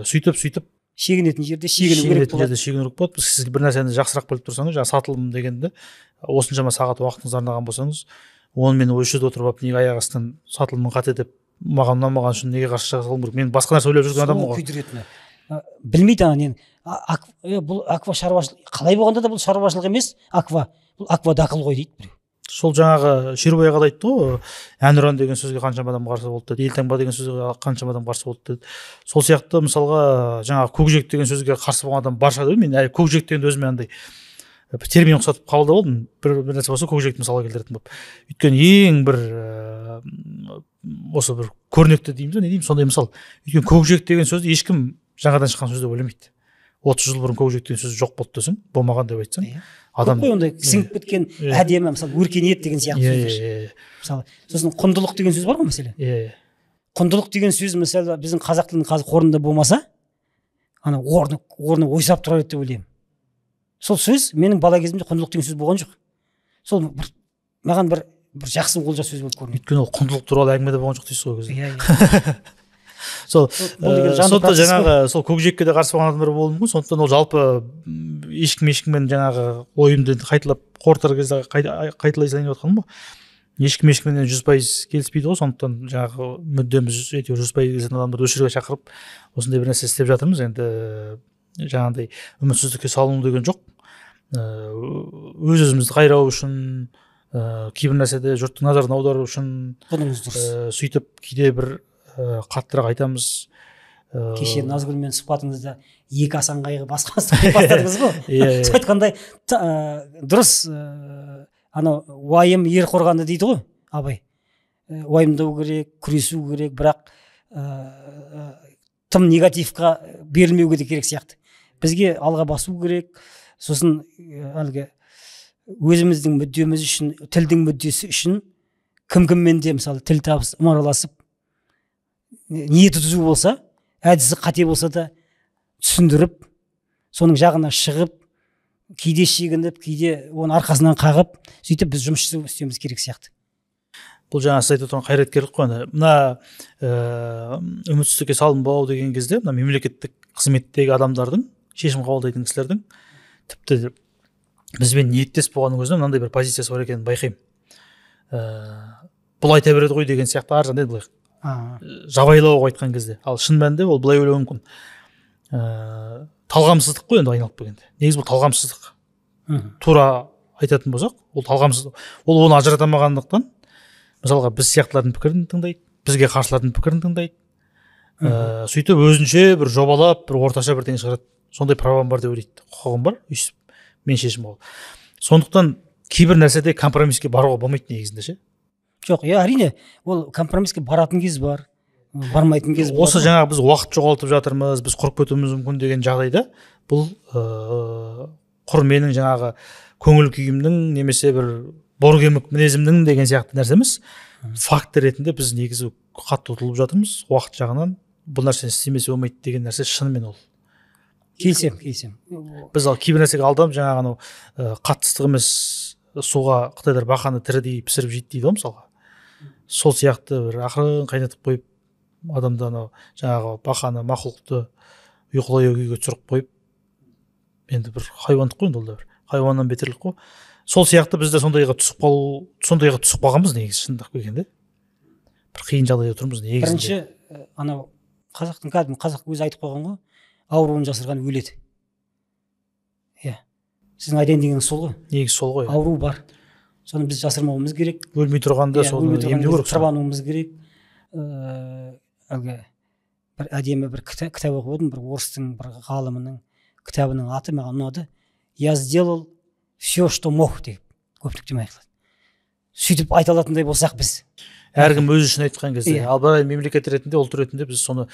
Сөйтіп шегінетін жерде шегіну керек болады. Сіз бір нәрсені жақсырақ біліп тұрсаңыз, жаңа сатылым дегенде осыншама сағат уақытыңызды арнаған болсаңыз, оны мен осы жерде отырып алып неге аяқ астынан сатылымын қате деп маған ұнамаған үшін неге қарсы жасалуым керек? Мен басқа нәрсе ойлап жүрген адаммын ғой. Білмейді бұл аква шаруашылық, қалай болғанда да бұл шаруашылық емес, аква. Бұл аквадакл ғой дейді біреу. Сол жаңағы Шерубай аға айтты ғой, әнұран деген сөзге қаншама адам қарсы болды деді, елтаңба деген сөзге қаншама адам қарсы болды деді. Сол сияқты мысалға жаңағы көкжиек деген сөзге қарсы болған адам барша деді. Мен көкжиек дегенде өзіме андай термин ұқсатып қабылдап алдым. Бір нәрсе болса көкжиекті мысалға келтіретін болып. Өйткені ең бір осы бір көрнекті дейміз, не дейміз, сондай мысал. Өйткені көкжиек деген сөзді ешкім жаңадан шыққан сөз деп ойламайды. 30 жыл бұрын көкжиек деген сөз жоқ болды десең, болмаған деп айтсаң, адам ондай сіңіп кеткен әдемі, мысалы өркениет деген сияқты сөздер. Мысалы, сосын құндылық деген сөз бар ғой мәселе. Құндылық деген сөз мысалы біздің қазақ тілінің қазір қорында болмаса, орны ойсырап тұрар еді деп ойлаймын. Сол сөз менің бала кезімде құндылық деген сөз болған жоқ. Сол маған бір жақсы олжа сөз болып көрінеді. Өйткені ол құндылық туралы әңгімеде болған жоқ дейсіз ғой. Сондықтан жаңағы сол көкжиекке де қарсы болған адамдар болуы мүмкін. Сондықтан ол жалпы ешкіммен жаңағы ойымды қайталап қорытар кезде қайталай салайын деп жатқаным ғой. Ешкіммен 100% келіспейді ғой. Сондықтан жаңағы мүддеміз әйтеуір 100% келісетін адамдарды осы жерге шақырып осындай бір нәрсе істеп жатырмыз. Енді жаңағыдай үмітсіздікке салыну деген жоқ. Өз-өзімізді қайрау үшін кейбір нәрседе жұрттың назарын аудару үшін бұныңыз дұрыс. сөйтіп кейде бір қаттырақ айтамыз. Кеше Назгүлмен сұхбатыңызда екі асан қайғы басқа бастадыңыз ғой. Сол айтқандай дұрыс, анау уайым ер қорғаны дейді ғой абай. Уайымдау керек, күресу керек, бірақ тым негативқа берілмеуге де керек сияқты. Бізге алға басу керек, сосын әлгі өзіміздің мүддеміз үшін, тілдің мүддесі үшін кім-кіммен де мысалы тіл табысып, ымыраласып, ниеті түзу болса, әдісі қате болса да түсіндіріп, соның жағына шығып, кейде шегініп, кейде оның арқасынан қағып, сөйтіп біз жұмыс істеуіміз керек сияқты. Бұл жаңа сіз айтып отырған қайраткерлік қой. Мына үмітсіздікке салынбау деген кезде мына мемлекеттік қызметтегі адамдардың, шешім қабылдайтын кісілердің тіпті бізбен ниеттес болғанның өзінде мынандай бір позициясы бар екенін байқаймын. Бұл айта береді ғой деген сияқты ар жағында былай жабайлауға айтқан кезде. Ал шын мәнінде ол былай ойлауы мүмкін. Талғамсыздық қой енді айналып келгенде. Негізі бұл талғамсыздық. Тура айтатын болсақ, ол талғамсыздық. Ол оны ажырата алмағандықтан, мысалға біз сияқтылардың пікірін тыңдайды, бізге қарсылардың пікірін тыңдайды. Сөйтіп өзінше бір жобалап, бір орташа бірдеңе шығарады. Сондай правам бар деп ойлайды. Құқығым бар, өйстіп мен шешім қабыл. Сондықтан кейбір нәрседе компромиске баруға болмайды негізінде ше. Жоқ, әрине, ол компромиске баратын кез бар, бармайтын кез бар. Осы жаңағы біз уақыт жоғалтып жатырмыз, біз құрып кетуіміз мүмкін деген жағдайда бұл құр менің жаңағы көңіл күйімнің немесе бір боркемік мінезімнің деген сияқты нәрсе емес. Факт ретінде біз негізі қатты ұтылып жатырмыз уақыт жағынан. Бұл нәрсені істемесе болмайды деген нәрсе шынымен ол. Келсем. Біз ал кейбір нәрсеге алданып жаңағы анау қатыстық емес суға қытайдар бақаны тірідей пісіріп жейді дейді ғой мысалға. Сол сияқты бір ақырын қайнатып қойып адамды анау жаңағы бақаны мақұлықты ұйқылай күйге түсіріп қойып, енді бір хайуандық қой, ол да бір хайуаннан бетерлік қой. Сол сияқты біз де сондайға түсіп қалғанбыз негізі шындап келгенде. Бір қиын жағдайда тұрмыз негізінде. Бірінші анау қазақтың кәдімгі қазақ өзі айтып қойған ғой, ауруын жасырған өледі. Иә. Сіздің айтайын дегеніңіз сол ғой. Негізі сол ғой. Ауру бар. Соны біз жасырмауымыз керек. Өлмей тұрғанда соны емдеу керек. Тырбануымыз керек. Әлгі бір әдемі бір кітап оқып едім, бір орыстың бір ғалымының кітабының аты маған ұнады. Я сделал все, что мог деп көптік демей айтылады. Сөйтіп айта алатындай болсақ біз. Әркім өзі үшін айтқан кезде. Ал бірақ мемлекет ретінде, ұлт ретінде біз соны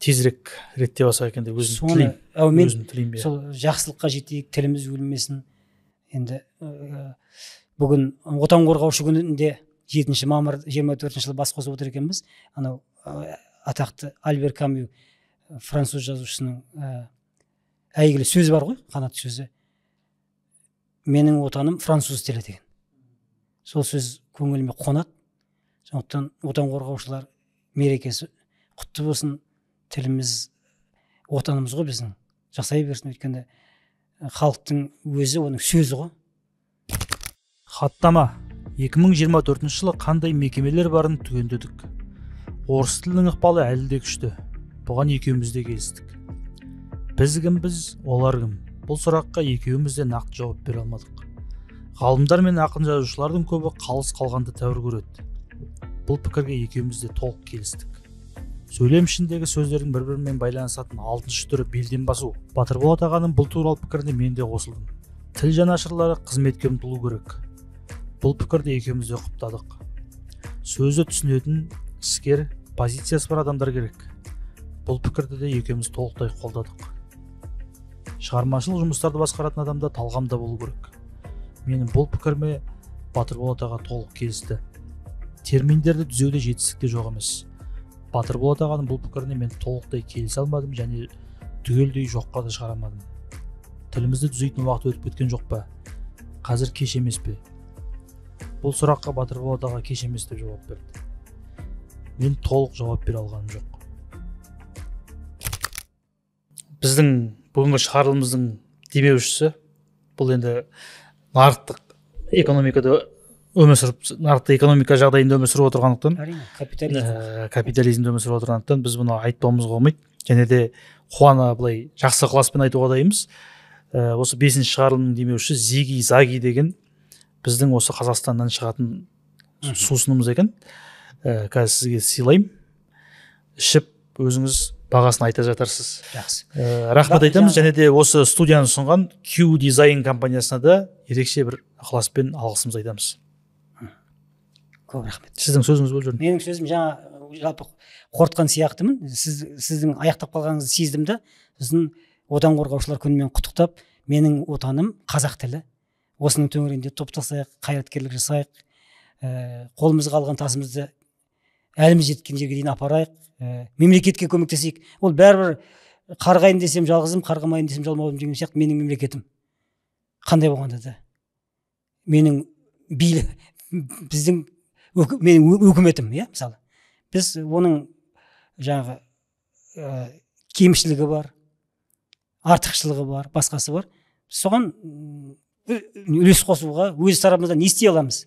тезірек реттеп алсақ екен деп өзім тілеймін. Сол жақсылыққа жетейік, тіліміз өлмесін. Енді бүгін отан қорғаушы күнінде 7 мамыр 24 жылы бас қосып отыр екенбіз. Анау атақты Альбер Камю француз жазушысының әйгілі сөзі бар ғой, қанат сөзі. Менің отаным француз тілі деген. Сол сөз көңіліме қонады. Сондықтан отан қорғаушылар мерекесі құтты болсын. Тіліміз отанымыз ғой біздің. Жасай берсін, өйткені халықтың өзі оның сөзі ғой. Хаттама. 2024 жылы қандай мекемелер барын түгендедік. Орыс тілінің ықпалы әлі де күшті. Бұған екеуміз де келістік. Біз кімбіз, олар кім? Бұл сұраққа екеуміз де нақты жауап бере алмадық. Ғалымдар мен ақын жазушылардың көбі қалыс қалғанды тәуір көреді. Бұл пікірге екеуміз де толық келістік. Сөйлем ішіндегі сөздердің бір-бірімен байланысатын 6-шы түрі белден басу. Батырболат ағаның бұл туралы пікіріне мен де қосылдым. Тіл жанашырлары қызметке ұмтылу керек. Бұл пікірді екеуміз де құптадық. Сөзді түсінетін, іскер, позициясы бар адамдар керек. Бұл пікірді де екеуміз толықтай қолдадық. Шығармашылық жұмыстарды басқаратын адамда талғамда болу керек. Менің бұл пікірме Батырболат аға толық келісті. Терминдерді түзеуде жетістік те жоқ емес. Батырболат ағаның бұл пікіріне мен толықтай келісе алмадым және түгелдей жоққа да шығарамадым. Тілімізді түзейтін уақыт өтіп кеткен жоқ па? Қазір кеш емес пе? Бұл сұраққа Батырболат аға кеш емес деп жауап берді. Мен толық жауап бере алғаным жоқ. Біздің бүгінгі шығарылымымыздың демеушісі бұл енді нарықтық экономикада өмір сүріп, нарықтық экономика жағдайында өмір сүріп отырғандықтан, капитализмде өмір сүріп отырғандықтан біз бұны айтпауымызға болмайды. Және де қуана былай жақсы ықыласпен айтуға дайынбыз. Осы 5-ші шығарылымның демеушісі Зиги Заги деген біздің осы Қазақстаннан шығатын сусынымыз екен. Қазір сізге сыйлаймын, ішіп өзіңіз бағасын айта жатарсыз. Жақсы. Рахмет айтамыз, және де осы студияны ұсынған Q Design компаниясына да ерекше бір ықыласпен алғысымызды айтамыз. Көп рахмет. Сіздің сөзіңіз болып жүр. Менің сөзім жаңа жалпы қорытқан сияқтымын. Сіздің аяқтап қалғаныңызды сездім да, сосын отан қорғаушылар күнімен құттықтап, менің отаным қазақ тілі. Осының төңірегінде топтасайық, қайраткерлік жасайық, қолымызға алған тасымызды әліміз жеткен жерге дейін апарайық, мемлекетке көмектесейік. Ол бәрібір қарғайын десем жалғызым, қарғамайын десем жалмауым деген сияқты менің мемлекетім. Қандай болғанда да. Менің өкіметім, иә, мысалы. Біз оның жаңағы кемшілігі бар, артықшылығы бар, басқасы бар. Соған үлес қосуға өз тарапымыздан не істей аламыз?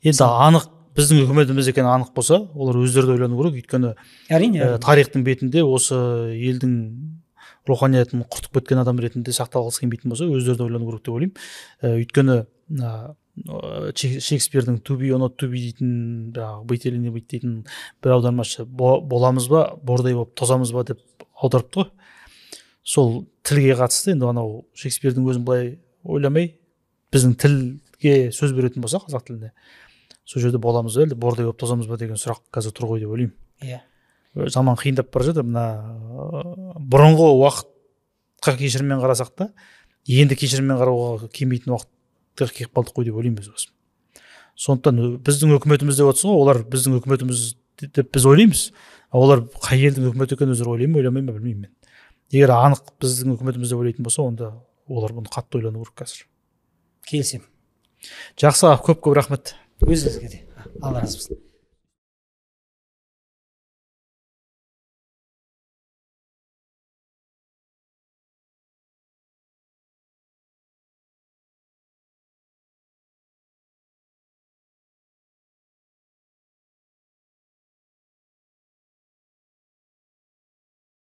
Енді анық біздің үкіметіміз екені анық болса, олар өздері де ойлану керек, өйткені әрине тарихтың бетінде осы елдің руханиятын құртып кеткен адам ретінде сақталғысы келмейтін болса, өздері де ойлану керек деп ойлаймын. Өйткені Шекспирдің to be or not to be дейтін, быть или не быть дейтін бір аудармашы, боламыз ба, бордай болып тозамыз ба деп аударыпты ғой. Сол тілге қатысты, енді анау Шекспирдің өзін былай ойламай, біздің тілге сөз беретін болса, қазақ тілінде, сол жерде боламыз ба, әлде бордай болып тозамыз ба деген сұрақ қазір тұр ғой деп ойлаймын. Иә. Заман қиындап бара жатыр, мына бұрынғы уақытқа кешіріммен қарасақ та, енді кешіріммен қарауға келмейтін уақытқа келіп қалдық қой деп ойлаймын біз өзім. Сондықтан біздің үкіметіміз деп отырсыз ғой, олар біздің үкіметіміз деп біз ойлаймыз. Олар қай елдің үкіметі екенін өздері ойлай ма, ойламай ма білмеймін мен. Егер анық біздің үкіметіміз деп ойлайтын болса, онда олар бұны қатты ойлану керек қазір. Келісемін. Жақсы, көп рахмет. Өзіңізге де. Алла разы болсын.